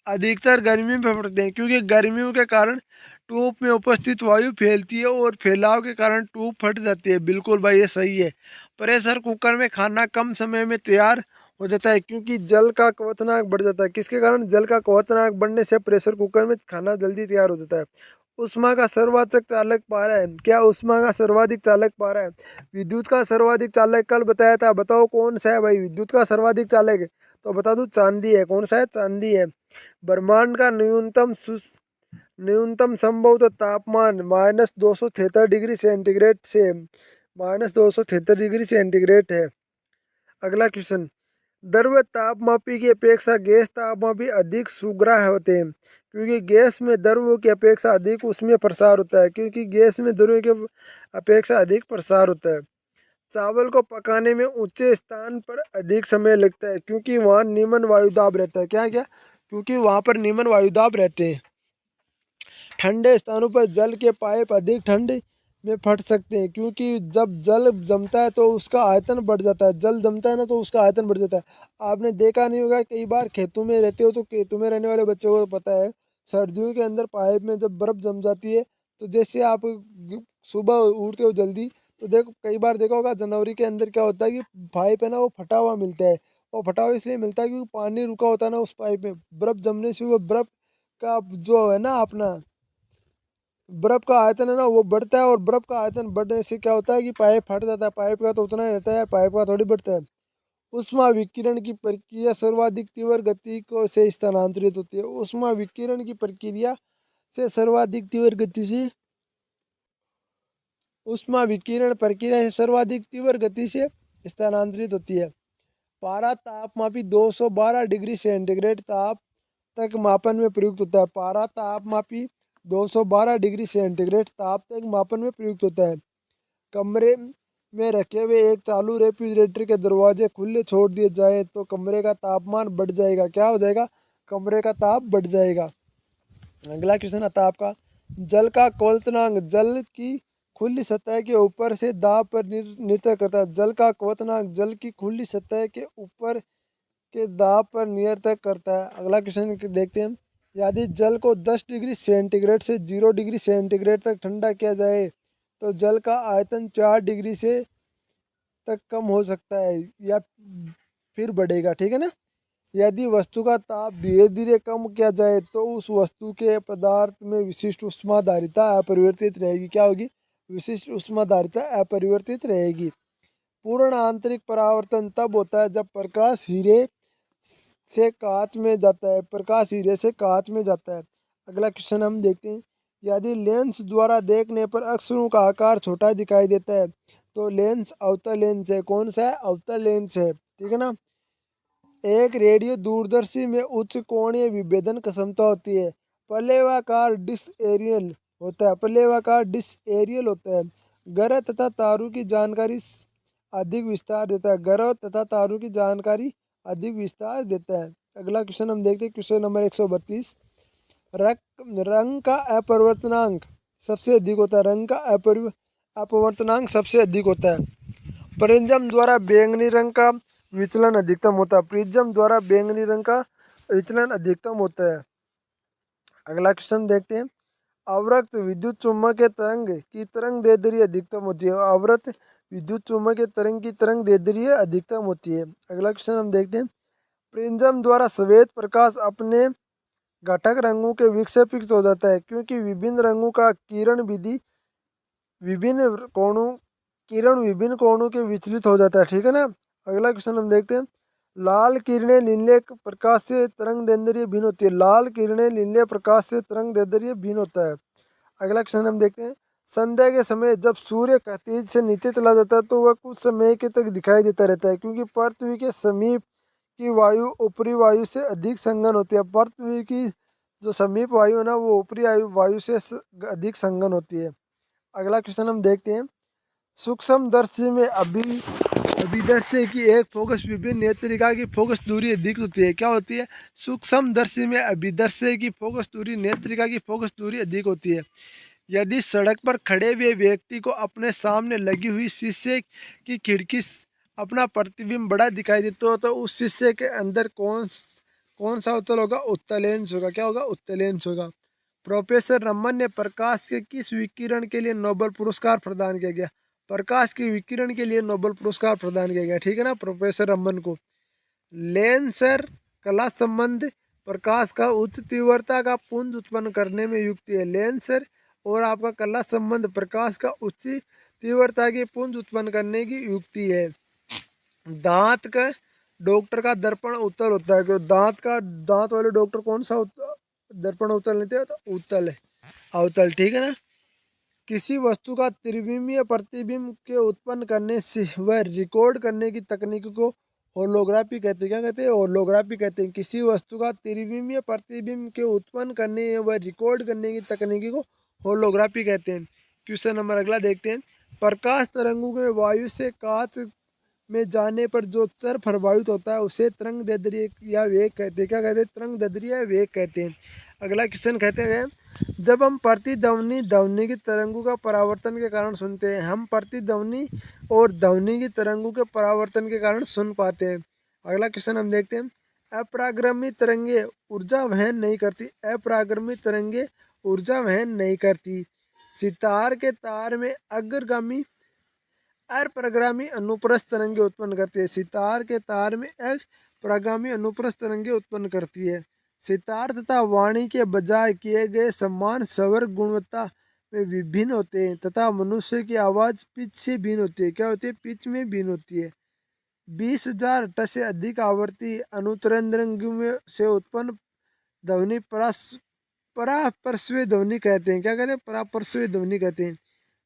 अधिकतर गर्मी में पड़ते हैं, क्योंकि गर्मियों के कारण ट्यूब में उपस्थित वायु फैलती है और फैलाव के कारण ट्यूब फट जाती है। बिल्कुल भाई, ये सही है। प्रेशर कुकर में खाना कम समय में तैयार हो जाता है, क्योंकि जल का क्वथनांक बढ़ जाता है। किसके कारण? जल का क्वथनांक बढ़ने से प्रेशर कुकर में खाना जल्दी तैयार हो जाता है। उष्मा का सर्वाधिक चालक पारा है। क्या उष्मा का सर्वाधिक चालक पारा है? विद्युत का सर्वाधिक चालक कल बताया था, बताओ कौन सा है भाई विद्युत का सर्वाधिक चालक है? तो बता दूं, चांदी है। कौन सा है? चांदी है। ब्रह्मांड का न्यूनतम संभव तापमान -273 डिग्री सेंटीग्रेड से -273 डिग्री सेंटीग्रेड है। अगला क्वेश्चन। द्रव्य तापमापी की अपेक्षा गैस तापमापी अधिक सुग्राह्य होते हैं, क्योंकि गैस में द्रव्यों की अपेक्षा अधिक उसमें प्रसार होता है। क्योंकि गैस में द्रव्यों की अपेक्षा अधिक प्रसार होता है। चावल को पकाने में ऊंचे स्थान पर अधिक समय लगता है, क्योंकि वहाँ निम्न वायुदाब रहता है। क्या क्या? क्योंकि वहाँ पर निम्न वायुदाब रहते हैं। ठंडे स्थानों पर जल के पाइप अधिक ठंड में फट सकते हैं, क्योंकि जब जल जमता है तो उसका आयतन बढ़ जाता है। जल जमता है ना, तो उसका आयतन बढ़ जाता है। आपने देखा नहीं होगा, कई बार खेतों में रहते हो तो खेतों में रहने वाले बच्चों को पता है, सर्दियों के अंदर पाइप में जब बर्फ़ जम जाती है, तो जैसे आप सुबह उठते हो जल्दी, तो देखो कई बार देखा होगा जनवरी के अंदर क्या होता है कि पाइप है ना, वो फटा हुआ मिलता है। वो फटा हुआ इसलिए मिलता है क्योंकि पानी रुका होता है ना उस पाइप में। बर्फ़ जमने से वो बर्फ़ का जो है ना अपना बर्फ का आयतन है ना, वो बढ़ता है, और बर्फ का आयतन बढ़ने से क्या होता है कि पाइप फट जाता है। पाइप का तो उतना ही रहता है, पाइप का थोड़ी बढ़ता है। उष्मा विकिरण की प्रक्रिया सर्वाधिक तीव्र गति को से स्थानांतरित होती है। उष्मा विकिरण की प्रक्रिया से सर्वाधिक तीव्र गति से ऊष्मा विकिरण प्रक्रिया से सर्वाधिक तीव्र गति से स्थानांतरित होती है। पारा तापमापी 212 डिग्री सेंटीग्रेड ताप तक मापन में प्रयुक्त होता है। पारा तापमापी 212 डिग्री सेंटीग्रेड ताप तक मापन में प्रयुक्त होता है। कमरे में रखे हुए एक चालू रेफ्रिजरेटर के दरवाजे खुले छोड़ दिए जाए तो कमरे का तापमान बढ़ जाएगा। क्या हो जाएगा? कमरे का ताप बढ़ जाएगा। अगला क्वेश्चन आता है आपका, जल का क्वथनांक जल की खुली सतह के ऊपर से दाब पर निर्भर करता है। जल का क्वथनांक जल की खुली सतह के ऊपर के दाब पर निर्भर करता है। अगला क्वेश्चन देखते हैं, यदि जल को 10 डिग्री सेंटीग्रेड से 0 डिग्री सेंटीग्रेड तक ठंडा किया जाए तो जल का आयतन 4 डिग्री से तक कम हो सकता है या फिर बढ़ेगा। ठीक है ना। यदि वस्तु का ताप धीरे धीरे कम किया जाए तो उस वस्तु के पदार्थ में विशिष्ट ऊष्माधारिता अपरिवर्तित रहेगी। क्या होगी? विशिष्ट ऊष्माधारिता अपरिवर्तित रहेगी। पूर्ण आंतरिक परावर्तन तब होता है जब प्रकाश हीरे से कांच में जाता है। प्रकाश हीरे से कांच में जाता है। अगला क्वेश्चन हम देखते हैं, यदि लेंस द्वारा देखने पर अक्षरों का आकार छोटा दिखाई देता है तो लेंस अवतल लेंस है। कौन सा है? अवतल लेंस है। ठीक है ना। एक रेडियो दूरदर्शी में उच्च कोणीय विभेदन क्षमता होती है। पल्लेवाकार डिश एरियल होता है। पल्लेवाकार डिश एरियल होता है। ग्रह तथा तारों की जानकारी अधिक विस्तार देता है। ग्रह तथा तारों की जानकारी अधिक विस्तार देता है। अगला क्वेश्चन हम देखते हैं, क्वेश्चन नंबर 132, रंग का अपवर्तनांक सबसे अधिक होता है। रंग का अपवर्तनांक सबसे अधिक होता है। प्रिज्म द्वारा बैंगनी रंग का विचलन अधिकतम होता है। प्रिज्म द्वारा बैंगनी रंग का विचलन अधिकतम होता है। अगला क्वेश्चन देखते हैं, अवरक्त विद्युत चुम्बकीय तरंग की तरंग दैर्ध्य अधिकतम होती है। अवरक्त विद्युत चुम्बकीय तरंग की तरंग दैर्ध्य अधिकतम होती है। अगला क्वेश्चन हम देखते हैं, प्रिज्म द्वारा श्वेत प्रकाश अपने घटक रंगों के विक्षेपित हो जाता है क्योंकि विभिन्न रंगों का विभिन्न कोणों के विचलित हो जाता है। ठीक है ना। अगला क्वेश्चन हम देखते हैं, लाल किरणें नीले प्रकाश से तरंग दैर्ध्य भिन्न होती है। लाल किरणें नीले प्रकाश से तरंग दैर्ध्य भिन्न होता है। अगला क्वेश्चन हम देखते हैं, संध्या के समय जब सूर्य क्षितिज से नीचे चला जाता है तो वह कुछ समय के तक दिखाई देता रहता है क्योंकि पृथ्वी के समीप की वायु ऊपरी वायु से अधिक संघन होती है। पृथ्वी की जो समीप वायु है ना वो ऊपरी वायु से अधिक संघन होती है। अगला क्वेश्चन हम देखते हैं, सूक्ष्मदर्शी में अभिदर्शी की एक फोकस विभिन्न नेत्रिका की फोकस दूरी अधिक होती है। क्या होती है? सूक्ष्मदर्शी में अभिदर्शी की फोकस दूरी नेत्रिका की फोकस दूरी अधिक होती है। यदि सड़क पर खड़े हुए व्यक्ति को अपने सामने लगी हुई शीशे की खिड़की अपना प्रतिबिंब बड़ा दिखाई देता हो तो उस शीशे के अंदर कौन सा उत्तल होगा? उत्तल लेंस होगा। क्या होगा? उत्तल लेंस होगा। प्रोफेसर रमन ने प्रकाश के किस विकिरण के लिए नोबेल पुरस्कार प्रदान किया गया? प्रकाश के विकिरण के लिए नोबेल पुरस्कार प्रदान किया गया। ठीक है ना। प्रोफेसर रमन को लेंसर कला संबंध प्रकाश का उच्च तीव्रता का पुंज उत्पन्न करने में युक्ति है। लेंसर और आपका कला संबंध प्रकाश का उच्च तीव्रता के पुंज उत्पन्न करने की युक्ति है। दांत का डॉक्टर का दर्पण उत्तल होता है। दांत वाले डॉक्टर कौन सा दर्पण उत्तल लेते हैं? तो उत्तल है, अवतल। ठीक है ना। किसी वस्तु का त्रिविमीय प्रतिबिंब के उत्पन्न करने से वह रिकॉर्ड करने की तकनीक को होलोग्राफी कहते हैं। क्या कहते हैं? होलोग्राफी कहते हैं। किसी वस्तु का त्रिविमीय प्रतिबिंब के उत्पन्न करने व रिकॉर्ड करने की तकनीकी को होलोग्राफी कहते हैं। क्वेश्चन नंबर अगला देखते हैं, प्रकाश तरंगों के वायु से कांच में जाने पर जो उत्तर प्रभावित होता है उसे तरंग दैर्ध्य या वेग कहते हैं। क्या कहते हैं? तरंग दैर्ध्य या वेग कहते हैं। अगला क्वेश्चन कहते हैं, जब हम प्रतिध्वनि ध्वनि की तरंगों का परावर्तन के कारण सुनते हैं हम प्रतिध्वनि और ध्वनि की तरंगों के परावर्तन के कारण सुन पाते हैं। अगला क्वेश्चन हम देखते हैं, अपरागर्मी तरंगे ऊर्जा वहन नहीं करती। अपरागर्मी तरंगे ऊर्जा वहन नहीं करती। सितार के तार में अग्रगामी अपरागामी अनुप्रस्थ तरंगे उत्पन्न करती है। सितार के तार में अपरागामी अनुप्रस्थ तरंगे उत्पन्न करती है। सितार तथा वाणी के बजाय किए गए समान स्वर गुणवत्ता में विभिन्न होते हैं तथा मनुष्य की आवाज़ पिच से भिन्न होती है। क्या होती है? पिच में भिन्न होती है। 20,000 हर्ट्ज से अधिक आवृत्ति अनुतरंगियों से उत्पन्न ध्वनि परापर्श्वीय ध्वनि कहते हैं। क्या कहते हैं? परापर्श्वीय ध्वनि कहते हैं।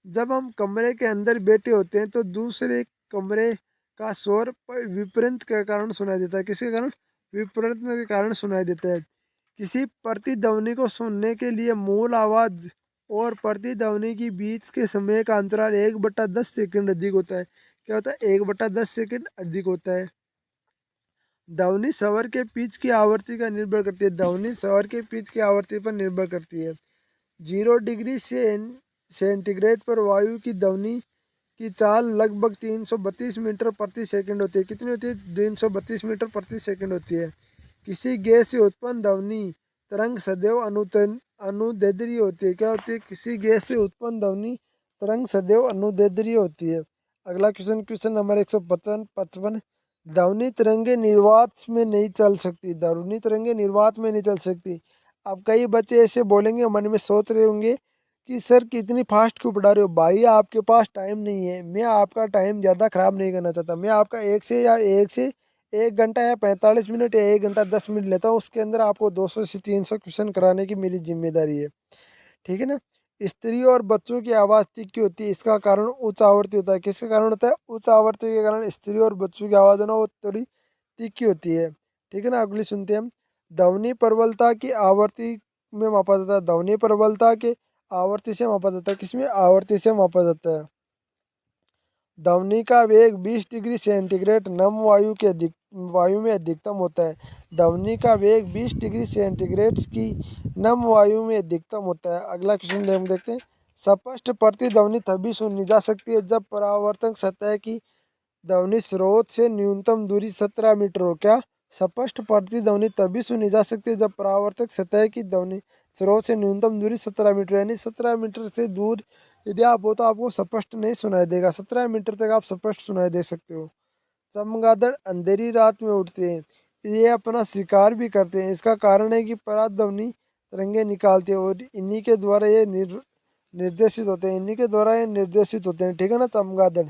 जब हम कमरे के अंदर बैठे होते हैं तो दूसरे कमरे का शोर विपरीत के कारण सुनाई देता है। किसके कारण? विपरीत के कारण सुनाई देता है। किसी प्रतिध्वनि को सुनने के लिए मूल आवाज और प्रतिध्वनि के बीच के समय का अंतराल 1/10 सेकंड अधिक होता है। क्या होता है? 1/10 सेकंड अधिक होता है। ध्वनि स्वर के पिच की आवृत्ति का निर्भर करती है। ध्वनि स्वर के पिच की आवृत्ति पर निर्भर करती है। 0 डिग्री सेंटीग्रेड पर वायु की ध्वनि की चाल लगभग 332 मीटर प्रति सेकंड होती है। कितनी होती है? 332 मीटर प्रति सेकंड होती है। किसी गैस से उत्पन्न ध्वनि तरंग सदैव अनुदैर्ध्य होती है। क्या होती है? किसी गैस से उत्पन्न ध्वनि तरंग सदैव अनुदैर्ध्य होती है। अगला क्वेश्चन, क्वेश्चन नंबर 155। ध्वनि तरंगे निर्वात में नहीं चल सकती। ध्वनि तरंगे निर्वात में नहीं चल सकती। अब कई बच्चे ऐसे बोलेंगे, मन में सोच रहे होंगे कि सर कितनी फास्ट क्यों पढ़ा रहे हो भाई, आपके पास टाइम नहीं है। मैं आपका टाइम ज़्यादा ख़राब नहीं करना चाहता। मैं आपका एक से 1 घंटा या 45 मिनट या 1 घंटा 10 मिनट लेता हूँ। उसके अंदर आपको 200 से 300 क्वेश्चन कराने की मेरी जिम्मेदारी है। ठीक है ना? स्त्री और बच्चों की आवाज़ तीखी होती है। इसका कारण उच्च आवृत्ति होता है। किसके कारण होता है? उच्च आवृत्ति के कारण स्त्री और बच्चों की आवाज़ है ना, वो थोड़ी तीखी होती है। ठीक है ना? अगली सुनते हैं हम। ध्वनि प्रबलता की आवृत्ति में मापा जाता है। ध्वनि प्रबलता के आवर्ती से मापा जाता है। किसमें? आवर्ती से मापा जाता है। ध्वनि का वेग 20 डिग्री सेंटीग्रेड नम वायु में अधिकतम होता है। ध्वनि का वेग 20 डिग्री सेंटीग्रेड की नम वायु में अधिकतम होता है। अगला क्वेश्चन हम देखते हैं। स्पष्ट प्रतिध्वनि तभी सुनी जा सकती है जब परावर्तक सतह की ध्वनि स्रोत से न्यूनतम दूरी 17 मीटर हो। क्या? स्पष्ट प्रतिध्वनि तभी सुनी जा सकती है जब परावर्तक सतह की ध्वनि स्रोत से न्यूनतम दूरी 17 मीटर, यानी 17 मीटर से दूर यदि आप हो तो आपको स्पष्ट नहीं सुनाई देगा। 17 मीटर तक आप स्पष्ट सुनाई दे सकते हो। चमगादड़ अंधेरी रात में उठते हैं। ये अपना शिकार भी करते हैं। इसका कारण है कि पराध्वनि तरंगे निकालते हैं और इन्हीं के द्वारा ये निर्देशित होते हैं। इन्हीं के द्वारा ये निर्देशित होते हैं। ठीक है ना? चमगादड़,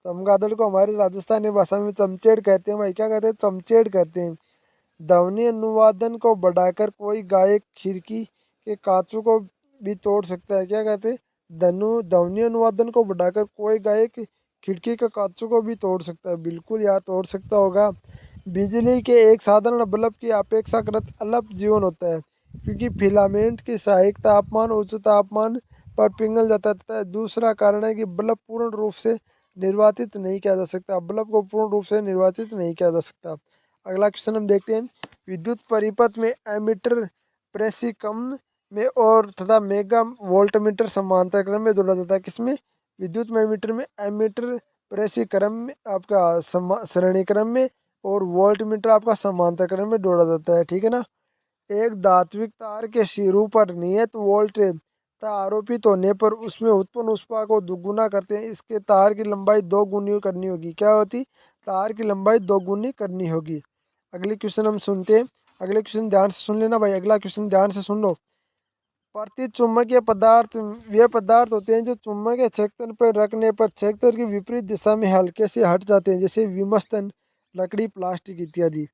चमगादड़ को हमारी राजस्थानी भाषा में चमचेड़ कहते हैं भाई। क्या कहते हैं? चमचेड़ कहते हैं। ध्वनि अनुवादन को बढ़ाकर कोई गायक खिड़की के कांचों को भी तोड़ सकता है। क्या कहते हैं? ध्वनि अनुवादन को बढ़ाकर कोई गायक खिड़की के कांचों को भी तोड़ सकता है। बिल्कुल यार, तोड़ सकता होगा। बिजली के एक साधारण बल्ब की अपेक्षाकृत अल्प जीवन होता है क्योंकि फिलामेंट की सहायक तापमान उच्च तापमान पर पिघल जाता है। तथा दूसरा कारण है कि बल्ब पूर्ण रूप से निर्वाचित नहीं किया जा सकता। बल्ब को पूर्ण रूप से निर्वाचित नहीं किया जा सकता। अगला क्वेश्चन हम देखते हैं। विद्युत परिपथ में एमीटर प्रेसिकम में और तथा मेगा वोल्टमीटर समांतर क्रम में जोड़ा जाता है। किसमें? विद्युत में एमीटर में। एमीटर प्रेसिक्रम में आपका श्रेणी क्रम में और वोल्टमीटर आपका समांतर क्रम में जोड़ा जाता है। ठीक है ना? एक धात्विक तार के सिरों पर नियत वोल्टेज आरोपित होने पर उसमें उत्पन्न ऊष्मा को दुगुना करते हैं। इसके तार की लंबाई 2 गुनी करनी होगी। क्या होती? तार की लंबाई 2 गुनी करनी होगी। अगली क्वेश्चन हम सुनते हैं। अगले क्वेश्चन ध्यान से सुन लेना भाई। अगला क्वेश्चन ध्यान से सुन लो। प्रति चुंबकीय पदार्थ वे पदार्थ होते हैं जो चुंबकीय क्षेत्र पर रखने पर क्षेत्र की विपरीत दिशा में हल्के से हट जाते हैं, जैसे विमस्तन, लकड़ी, प्लास्टिक इत्यादि।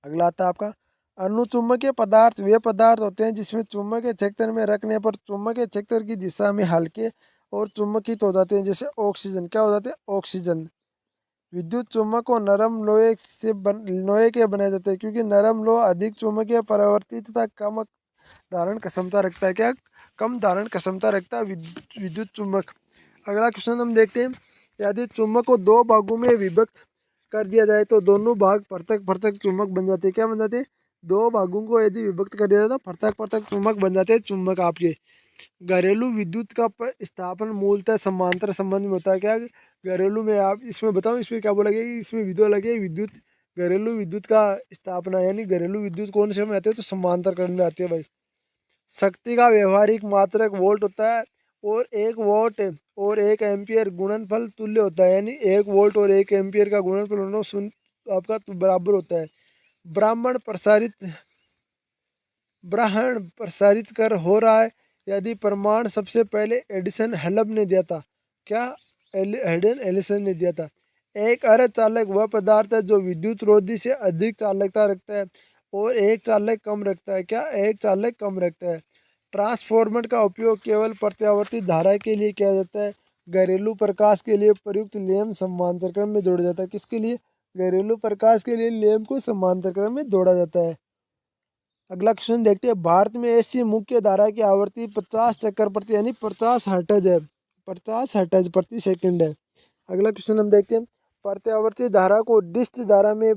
अगला आता है आपका अनुचुंबकीय पदार्थ वे पदार्थ होते हैं जिसमें चुंबकीय क्षेत्र में रखने पर चुंबकीय क्षेत्र की दिशा में हल्के और चुंबकित हो जाते हैं, जैसे ऑक्सीजन। क्या हो जाते हैं? ऑक्सीजन। विद्युत चुम्बक को नरम लोहे के बनाए जाते हैं क्योंकि नरम लोहा अधिक चुंबकीय परावर्तित तथा कम धारण क्षमता रखता है। क्या? कम धारण क्षमता रखता है विद्युत चुम्बक। अगला क्वेश्चन हम देखते हैं। यदि चुम्बक को 2 भागों में विभक्त कर दिया जाए तो दोनों भाग पृथक पृथक चुम्बक बन जाते हैं। क्या बन जाते हैं? 2 भागों को यदि विभक्त कर दिया जाए तो पृथक पृथक चुम्बक बन जाते हैं चुम्बक आपके। घरेलू विद्युत का स्थापन मूलतः समांतर संबंध में होता है। क्या? घरेलू में आप इसमें बताओ, इसमें क्या बोला गया? इसमें विद्युत लगे विद्युत, घरेलू विद्युत का स्थापना यानी घरेलू विद्युत कौन से में आते हैं? तो समांतर करंट में आते हैं भाई। शक्ति का व्यवहारिक मात्रक वोल्ट होता है और 1 वोल्ट और 1 एम्पियर गुणनफल तुल्य होता है, यानी 1 वोल्ट और 1 एम्पियर का गुणनफल दोनों शून्य आपका बराबर होता है। ब्राह्मण प्रसारित कर हो रहा है यदि प्रमाण सबसे पहले एडिसन हलब ने दिया था। क्या? हेडन एलिसन ने दिया था। एक अर्धचालक वह पदार्थ है जो विद्युत रोधी से अधिक चालकता रखता है और एक चालक कम रखता है। क्या? एक चालक कम रखता है। ट्रांसफार्मर का उपयोग केवल प्रत्यावर्ती धारा के लिए किया जाता है। घरेलू प्रकाश के लिए प्रयुक्त लैंप समांतर क्रम में जोड़ा जाता है। किसके लिए? घरेलू प्रकाश के लिए लैंप को समांतर क्रम में जोड़ा जाता है। अगला क्वेश्चन देखते हैं। भारत में ऐसी मुख्य धारा की आवृत्ति 50 चक्कर प्रति यानी 50 हर्ट्ज है। 50 हर्ट्ज प्रति सेकंड है। अगला क्वेश्चन हम देखते हैं। प्रत्यावर्ती धारा को डिस्ट धारा में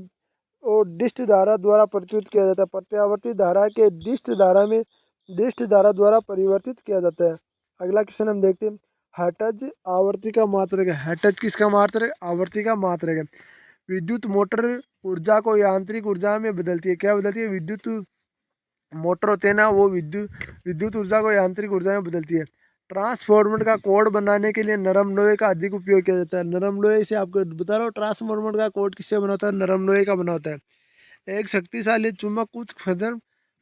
और डिस्ट धारा द्वारा प्रस्तुत किया जाता है। प्रत्यावर्ती धारा के डिस्ट धारा में डिस्ट धारा द्वारा परिवर्तित किया जाता है। अगला क्वेश्चन हम देखते हैं। हर्ट्ज आवर्ती का मात्रक है। हर्ट्ज किसका मात्रक है? आवर्ती का मात्रक है। विद्युत मोटर ऊर्जा को यांत्रिक ऊर्जा में बदलती है। क्या बदलती है? विद्युत मोटर होते हैं ना, वो विद्युत ऊर्जा को यांत्रिक ऊर्जा में बदलती है। ट्रांसफार्मर का कोड बनाने के लिए नरम लोहे का अधिक उपयोग किया जाता है। नरम लोहे से आपको बता रहा हूँ, ट्रांसफार्मर का कोड किससे बना होता है? नरम लोहे का बना होता है। एक शक्तिशाली चुंबक कुछ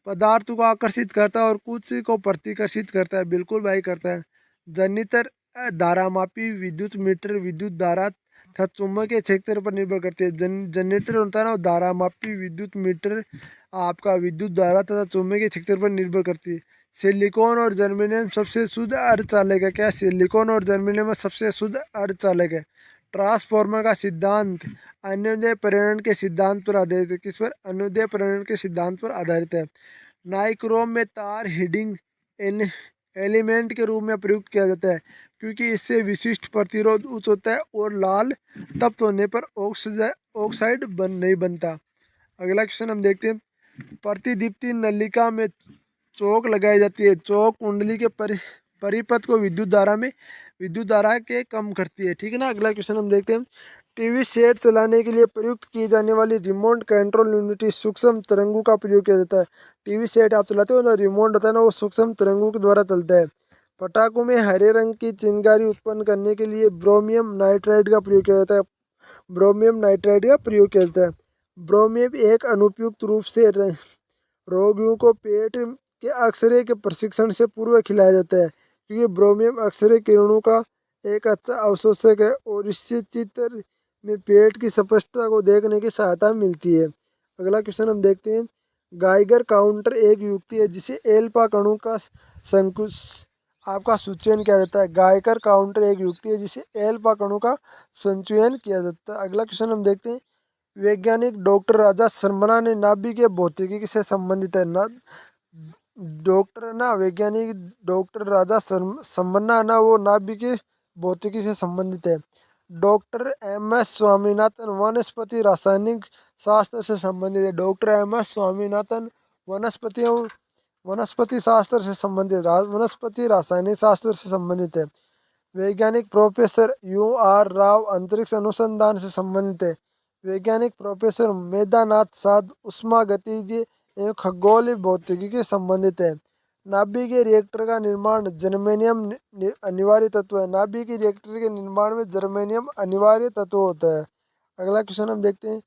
पदार्थ को आकर्षित करता है और कुछ को प्रतिकर्षित करता है। बिल्कुल भाई करता है। जनितर धारामापी विद्युत मीटर विद्युत धारा तथा चुंबकीय क्षेत्र पर निर्भर करती है। जनरेटर होता है ना, धारामापी विद्युत मीटर आपका विद्युत धारा तथा चुंबकीय क्षेत्र पर निर्भर करती है। सिलिकॉन और जर्मेनियम सबसे शुद्ध अर्धचालक है। क्या? सिलिकॉन और जर्मेनियम सबसे शुद्ध अर्धचालक है। ट्रांसफार्मर का सिद्धांत अनुदैर्ध्य प्रेरण के सिद्धांत पर आधारित है। किस पर? अनुदैर्ध्य प्रेरण के सिद्धांत पर आधारित है। नाइक्रोम में तार हीटिंग एलिमेंट के रूप में प्रयुक्त किया जाता है क्योंकि इससे विशिष्ट प्रतिरोध उच्च होता है और लाल तप्त होने पर ऑक्साइड नहीं बनता। अगला क्वेश्चन हम देखते हैं। प्रतिदीप्ति नलिका में चौक लगाई जाती है। चौक कुंडली के परिपथ को विद्युत धारा के कम करती है। ठीक है ना। अगला क्वेश्चन हम देखते हैं। टीवी सेट चलाने के लिए प्रयुक्त की जाने वाली रिमोट कंट्रोल यूनिट सूक्ष्म तरंगों का प्रयोग किया जाता है। टीवी सेट आप चलाते हो ना, रिमोट होता है ना, वो सूक्ष्म तरंगों के द्वारा चलता है। पटाखों में हरे रंग की चिंगारी उत्पन्न करने के लिए ब्रोमियम नाइट्राइड का प्रयोग किया जाता है। ब्रोमियम नाइट्राइड का प्रयोग किया जाता है। ब्रोमियम एक अनुपयुक्त रूप से रोगियों को पेट के एक्सरे के प्रशिक्षण से पूर्व खिलाया जाता है क्योंकि ब्रोमियम एक्सरे किरणों का एक अच्छा अवशोषक है और इससे चित्र में पेट की स्पष्टता को देखने की सहायता मिलती है। अगला क्वेश्चन हम देखते हैं। गाइगर काउंटर एक युक्ति है जिसे एल्फा कणों का संकुच आपका सूचयन किया जाता है। गाइगर काउंटर एक युक्ति है जिसे एल्फा कणों का संचयन किया जाता है। अगला क्वेश्चन हम देखते हैं। वैज्ञानिक डॉक्टर राजा शर्मा ने नाभिकीय भौतिकी से संबंधित है ना, डॉक्टर ना वैज्ञानिक डॉक्टर राजा शर्मा ना, वो नाभिकीय भौतिकी से संबंधित है। Doctor MS. स्वामीनाथन वनस्पति रासायनिक शास्त्र से संबंधित है। Doctor MS. स्वामीनाथन वनस्पति शास्त्र से संबंधित वनस्पति रासायनिक शास्त्र से संबंधित है। वैज्ञानिक प्रोफेसर U.R. राव अंतरिक्ष अनुसंधान से संबंधित है। वैज्ञानिक प्रोफेसर मेधानाथ साध उष्मागतिकी एवं खगोलीय भौतिकी के संबंधित है। नाभिकीय रिएक्टर का निर्माण जर्मेनियम अनिवार्य तत्व है। नाभिकीय रिएक्टर के निर्माण में जर्मेनियम अनिवार्य तत्व होता है। अगला क्वेश्चन हम देखते हैं।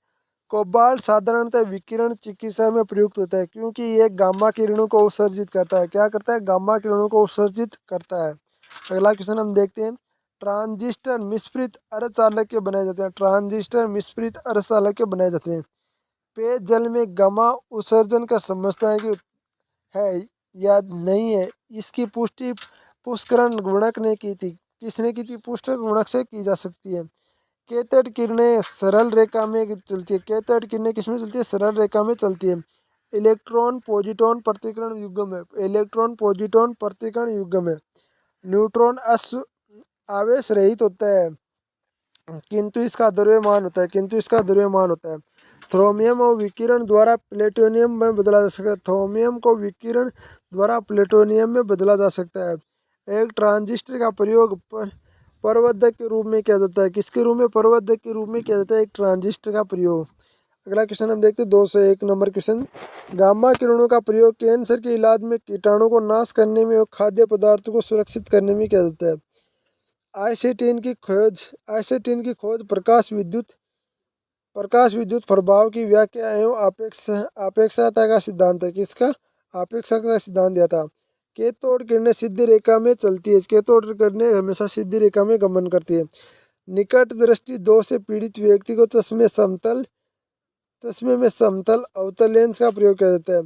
कोबाल्ट साधारणतः विकिरण चिकित्सा में प्रयुक्त होता है क्योंकि यह गामा किरणों को उत्सर्जित करता है। क्या करता है? गामा किरणों को उत्सर्जित करता है। अगला क्वेश्चन हम देखते हैं। ट्रांजिस्टर मिश्रित अर्धचालक के बनाए जाते हैं। ट्रांजिस्टर मिश्रित अर्धचालक के बनाए जाते हैं। पेयजल में गामा उत्सर्जन का समझता है कि है या नहीं है, इसकी पुष्टि पुष्करण गुणक ने की थी। किसने की थी? पुष्करण गुणक से की जा सकती है। कैथोड किरणें सरल रेखा में चलती है। कैथोड किरणें किसमें चलती है? सरल रेखा में चलती है। इलेक्ट्रॉन पोजिट्रॉन प्रतिकरण युग्म है। इलेक्ट्रॉन पोजिट्रॉन प्रतिकरण युग्म है। न्यूट्रॉन आवेश रहित होता है किंतु इसका द्रव्यमान होता है। थ्रोमियम और विकिरण द्वारा प्लेटोनियम में बदला जा सकता है। थ्रोमियम को विकिरण द्वारा प्लेटोनियम में बदला जा सकता है। एक ट्रांजिस्टर का प्रयोग प्रवर्धक के रूप में किया जाता है। किसके रूप में? प्रवर्धक के रूप में किया जाता है एक ट्रांजिस्टर का प्रयोग। अगला क्वेश्चन हम देखते हैं। 201 नंबर क्वेश्चन। गामा किरणों का प्रयोग कैंसर के इलाज में, कीटाणु को नाश करने में और खाद्य पदार्थों को सुरक्षित करने में किया जाता है। आइंस्टीन की खोज प्रकाश विद्युत प्रभाव की व्याख्या एवं अपेक्षाता का सिद्धांत है। किसका? अपेक्षाता का सिद्धांत दिया था। कैथोड किरणें सीधी रेखा में चलती है। कैथोड किरणें हमेशा सीधी रेखा में गमन करती है। निकट दृष्टि दोष से पीड़ित व्यक्ति को चश्मे में समतल अवतल लेंस का प्रयोग किया जाता है।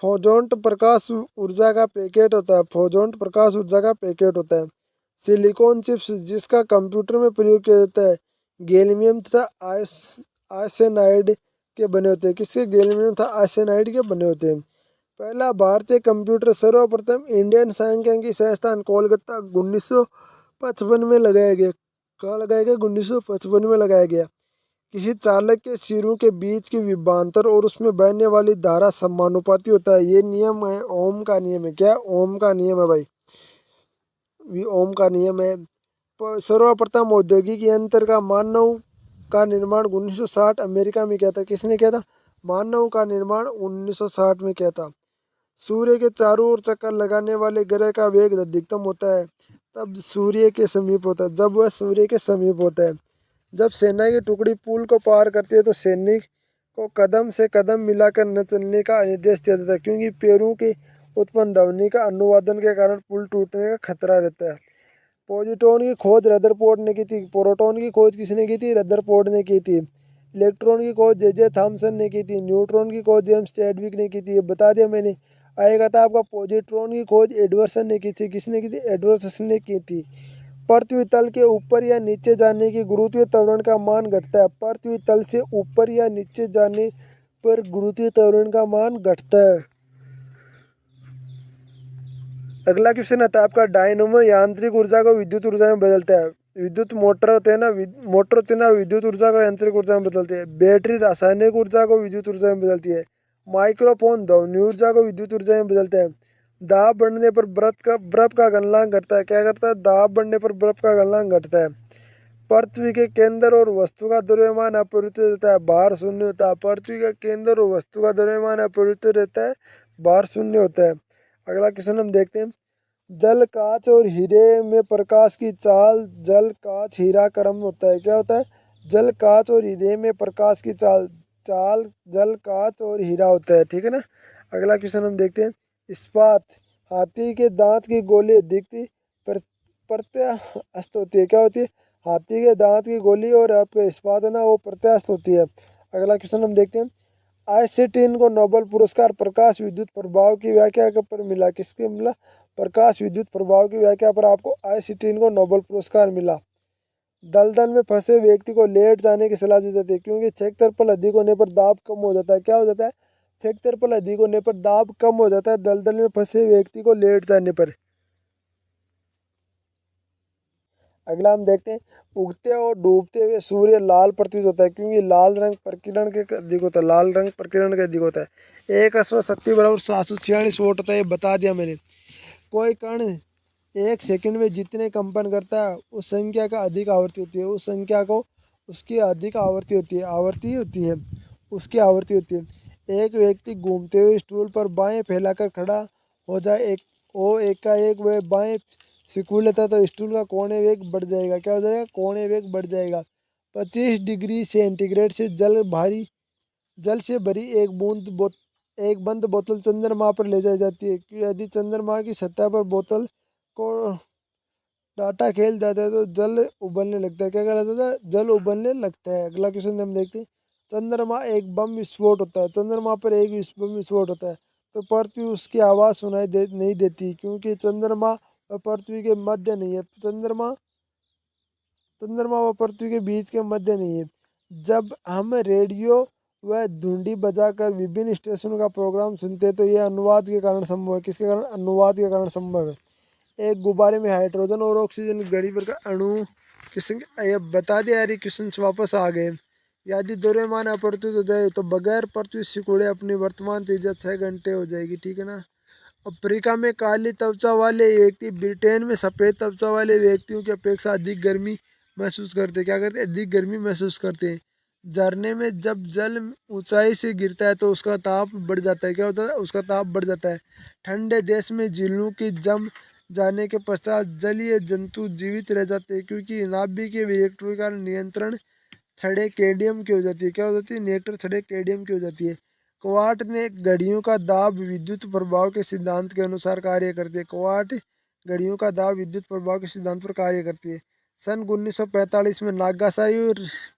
फोजोंट प्रकाश ऊर्जा का पैकेट होता है। फोजोंट प्रकाश ऊर्जा का पैकेट होता है। सिलिकॉन चिप्स जिसका कंप्यूटर में प्रयोग किया जाता है गैलियम तथा आर्सेनाइड के बने होते हैं। किसके? गैलियम तथा आर्सेनाइड के बने होते हैं। पहला भारतीय कंप्यूटर सर्वप्रथम इंडियन सांख्यिकी संस्थान कोलकाता 1955 में लगाया गया। कहाँ लगाया गया? 1955 में लगाया गया। किसी चालक के सिरों के बीच की विभवांतर और उसमें बहने वाली धारा समानुपाती होता है। ये नियम है ओम का नियम है। क्या? ओम का नियम है भाई। ओम का नियम है। सर्वप्रथम औद्योगिक यंत्र का मानव का निर्माण 1960 अमेरिका में किया था। किसने किया था? मानव का निर्माण 1960 में किया था। सूर्य के चारों ओर चक्कर लगाने वाले ग्रह का वेग अधिकतम होता है तब सूर्य के समीप होता है, जब वह सूर्य के समीप होता है। जब सेना की टुकड़ी पुल को पार करती है तो सैनिक को कदम से कदम मिलाकर न चलने का निर्देश दिया जाता है, क्योंकि पैरों के उत्पन्न ध्वनि का अनुवादन के कारण पुल टूटने का खतरा रहता है। पॉजिट्रॉन की खोज रदरफोर्ड ने की थी। प्रोटॉन की खोज किसने की थी? रदरफोर्ड ने की थी। इलेक्ट्रॉन की खोज जे थॉमसन ने की थी। न्यूट्रॉन की खोज जेम्स चैडविक ने की थी। ये बता दिया मैंने। आएगा था आपका पॉजिट्रॉन की खोज एडवर्सन ने की थी। किसने की थी? एडवर्सन ने की थी। पृथ्वी तल के ऊपर या नीचे जाने की गुरुत्वीय त्वरण का मान घटता है। पृथ्वी तल से ऊपर या नीचे जाने पर गुरुत्वीय त्वरण का मान घटता है। अगला क्वेश्चन आता है आपका डायनोमो यांत्रिक ऊर्जा को विद्युत ऊर्जा में बदलता है। विद्युत मोटर होते हैं ना, मोटर होते हैं ना, विद्युत ऊर्जा को यांत्रिक ऊर्जा में बदलती है। बैटरी रासायनिक ऊर्जा को विद्युत ऊर्जा में बदलती है। माइक्रोफोन ध्वनि ऊर्जा को विद्युत ऊर्जा में बदलता है। दाब बढ़ने पर बर्फ का गलनांक घटता है। क्या करता है? दाब बढ़ने पर बर्फ का गलनांक घटता है। पृथ्वी के केंद्र और वस्तु का द्रव्यमान अपरिवर्तित रहता है, भार शून्य होता है। पृथ्वी का केंद्र और वस्तु का द्रव्यमान अपरिवर्तित रहता है, भार शून्य होता है। अगला क्वेश्चन हम देखते हैं। जल, कांच और हीरे में प्रकाश की चाल जल, कांच, हीरा क्रम होता है। क्या होता है? जल, कांच और हीरे में प्रकाश की चाल चाल जल, कांच और हीरा होता है। ठीक है ना। अगला क्वेश्चन हम देखते हैं। इस्पात, हाथी के दांत की गोली दिखती प्रत्यास्थ होती है। क्या होती है? हाथी के दांत की गोली और आपका इस्पात है ना, वो प्रत्यास्थ होती है। अगला क्वेश्चन हम देखते हैं। आइंस्टीन को नोबेल पुरस्कार प्रकाश विद्युत प्रभाव की व्याख्या पर मिला। किसके मिला? प्रकाश विद्युत प्रभाव की व्याख्या पर आपको आइंस्टीन को नोबेल पुरस्कार मिला। दलदल में फंसे व्यक्ति को लेट जाने की सलाह दी जाती है, क्योंकि क्षेत्रफल अधिक होने पर दाब कम हो जाता है। क्या हो जाता है? क्षेत्रफल अधिक होने पर दाब कम हो जाता है दलदल में फंसे व्यक्ति को लेट जाने पर। अगला हम देखते हैं। उगते और डूबते हुए सूर्य लाल प्रतीत होता है, क्योंकि लाल रंग प्रकीर्णन के अधिक होता है। लाल रंग प्रकीर्णन के अधिक होता है। एक अश्व शक्ति बराबर 746 वोट होता है। ये बता दिया मैंने। कोई कण एक सेकंड में जितने कंपन करता है उस संख्या का अधिक आवर्ती होती है। उस संख्या को उसकी अधिक आवर्ती होती है। आवर्ती होती है, उसकी आवर्ती होती है। एक व्यक्ति घूमते हुए स्टूल पर बाएं फैलाकर खड़ा हो जाए, एकाएक वह बाएं सिकुड़ लेता तो स्टूल का कोणीय वेग बढ़ जाएगा। क्या हो जाएगा? कोणीय वेग बढ़ जाएगा। 25 डिग्री सेंटीग्रेड से जल से भरी एक बंद बोतल चंद्रमा पर ले जाई जाती है, कि यदि चंद्रमा की सतह पर बोतल को डाटा खेल जाता है तो जल उबलने लगता है। क्या कहलाता है? जल उबलने लगता है। अगला क्वेश्चन हम देखते हैं। चंद्रमा एक बम विस्फोट होता है। चंद्रमा पर एक बम विस्फोट होता है तो पृथ्वी उसकी आवाज़ सुनाई नहीं देती, क्योंकि चंद्रमा और पृथ्वी के मध्य नहीं है। चंद्रमा व पृथ्वी के बीच के मध्य नहीं है। जब हम रेडियो व धुंडी बजाकर विभिन्न स्टेशनों का प्रोग्राम सुनते हैं तो यह अनुवाद के कारण संभव है। किसके कारण? अनुवाद के कारण संभव है। एक गुब्बारे में हाइड्रोजन और ऑक्सीजन घड़ी भर का अणु क्वेश्चन ये बता दिया यार। क्वेश्चन वापस आ गए। यदि द्रव्यमान अपरिवर्तित हो जाए तो बगैर पृथ्वी सिकुड़े अपनी वर्तमान तेजा 6 घंटे हो जाएगी। ठीक है ना। अफ्रीका में काली त्वचा वाले व्यक्ति ब्रिटेन में सफ़ेद त्वचा वाले व्यक्तियों की अपेक्षा अधिक गर्मी महसूस करते हैं। क्या करते हैं? अधिक गर्मी महसूस करते हैं। झरने में जब जल ऊंचाई से गिरता है तो उसका ताप बढ़ जाता है। क्या होता है? उसका ताप बढ़ जाता है। ठंडे देश में झीलों की जम जाने के पश्चात जलीय जंतु जीवित रह जाते हैं, क्योंकि नाभिकीय रिएक्टरों के कारण नियंत्रण छड़ें कैडियम की हो जाती है। क्या हो जाती है? नियंत्रण छड़ें कैडियम की हो जाती है। क्वार्ट ने घड़ियों का दाब विद्युत प्रभाव के सिद्धांत के अनुसार कार्य करती है। क्वार्ट घड़ियों का दाब विद्युत प्रभाव के सिद्धांत पर कार्य करती है। सन 1945 में नागासाकी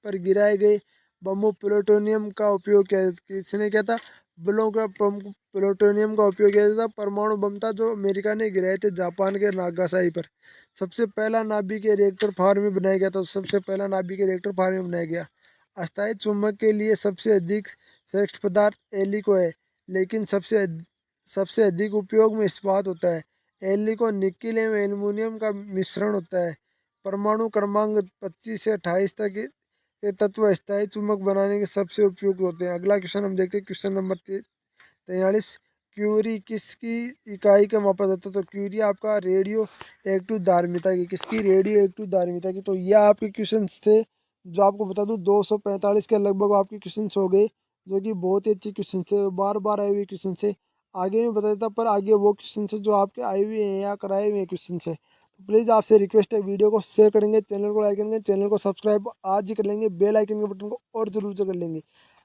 पर गिराए गए बमों प्लूटोनियम का उपयोग किया। किसने किया था? बलों का प्लूटोनियम का उपयोग किया जाता था। परमाणु बम था जो अमेरिका ने गिराए थे जापान के नागासाकी पर। सबसे पहला नाभिकीय रिएक्टर फार्म में बनाया गया था। सबसे पहला नाभिकीय रिएक्टर फार्म में बनाया गया। अस्थायी चुंबक के लिए सबसे अधिक श्रेष्ठ पदार्थ एलिको है, लेकिन सबसे अधिक उपयोग में इस्पात होता है। एलिको निकिल एवं एल्युमिनियम का मिश्रण होता है। परमाणु क्रमांक 25 से 28 तक ये तत्व स्थायी चुंबक बनाने के सबसे उपयुक्त होते हैं। अगला क्वेश्चन हम देखते हैं, क्वेश्चन नंबर 43। क्यूरी किसकी इकाई का मापा जाता है? तो क्यूरी आपका रेडियो एक्टिव धारिता की, किसकी? रेडियो एक्टिव धारिता की। तो यह आपके क्वेश्चन थे जो आपको बता दूं 245 के लगभग आपके क्वेश्चन हो गए, जो कि बहुत ही अच्छे क्वेश्चन थे, बार बार आए हुए क्वेश्चन थे। आगे मैं बता देता, पर आगे वो क्वेश्चन है जो आपके आए हुए हैं या कराए हुए क्वेश्चन है। तो प्लीज़ आपसे रिक्वेस्ट है, वीडियो को शेयर करेंगे, चैनल को लाइक करेंगे, चैनल को सब्सक्राइब आज ही कर लेंगे, बेल आइकन के बटन को और जरूर से कर लेंगे।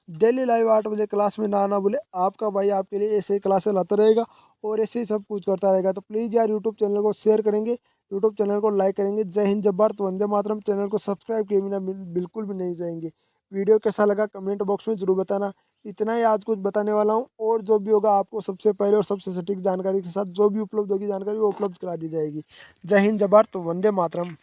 डेली लाइव 8 बजे क्लास में ना आना भूले। आपका भाई आपके लिए ऐसे ही क्लासेस लाता रहेगा और ऐसे ही सब कुछ करता रहेगा। तो प्लीज़ यार यूट्यूब चैनल को शेयर करेंगे, यूट्यूब चैनल को लाइक करेंगे। जय हिंद, जय भारत, वंदे मातरम। चैनल को सब्सक्राइब किए बिना बिल्कुल भी नहीं जाएंगे। वीडियो कैसा लगा कमेंट बॉक्स में जरूर बताना। इतना ही आज कुछ बताने वाला हूँ, और जो भी होगा आपको सबसे पहले और सबसे सटीक जानकारी के साथ जो भी उपलब्ध होगी जानकारी वो उपलब्ध करा दी जाएगी। जय हिंद, जय भारत, वंदे मातरम।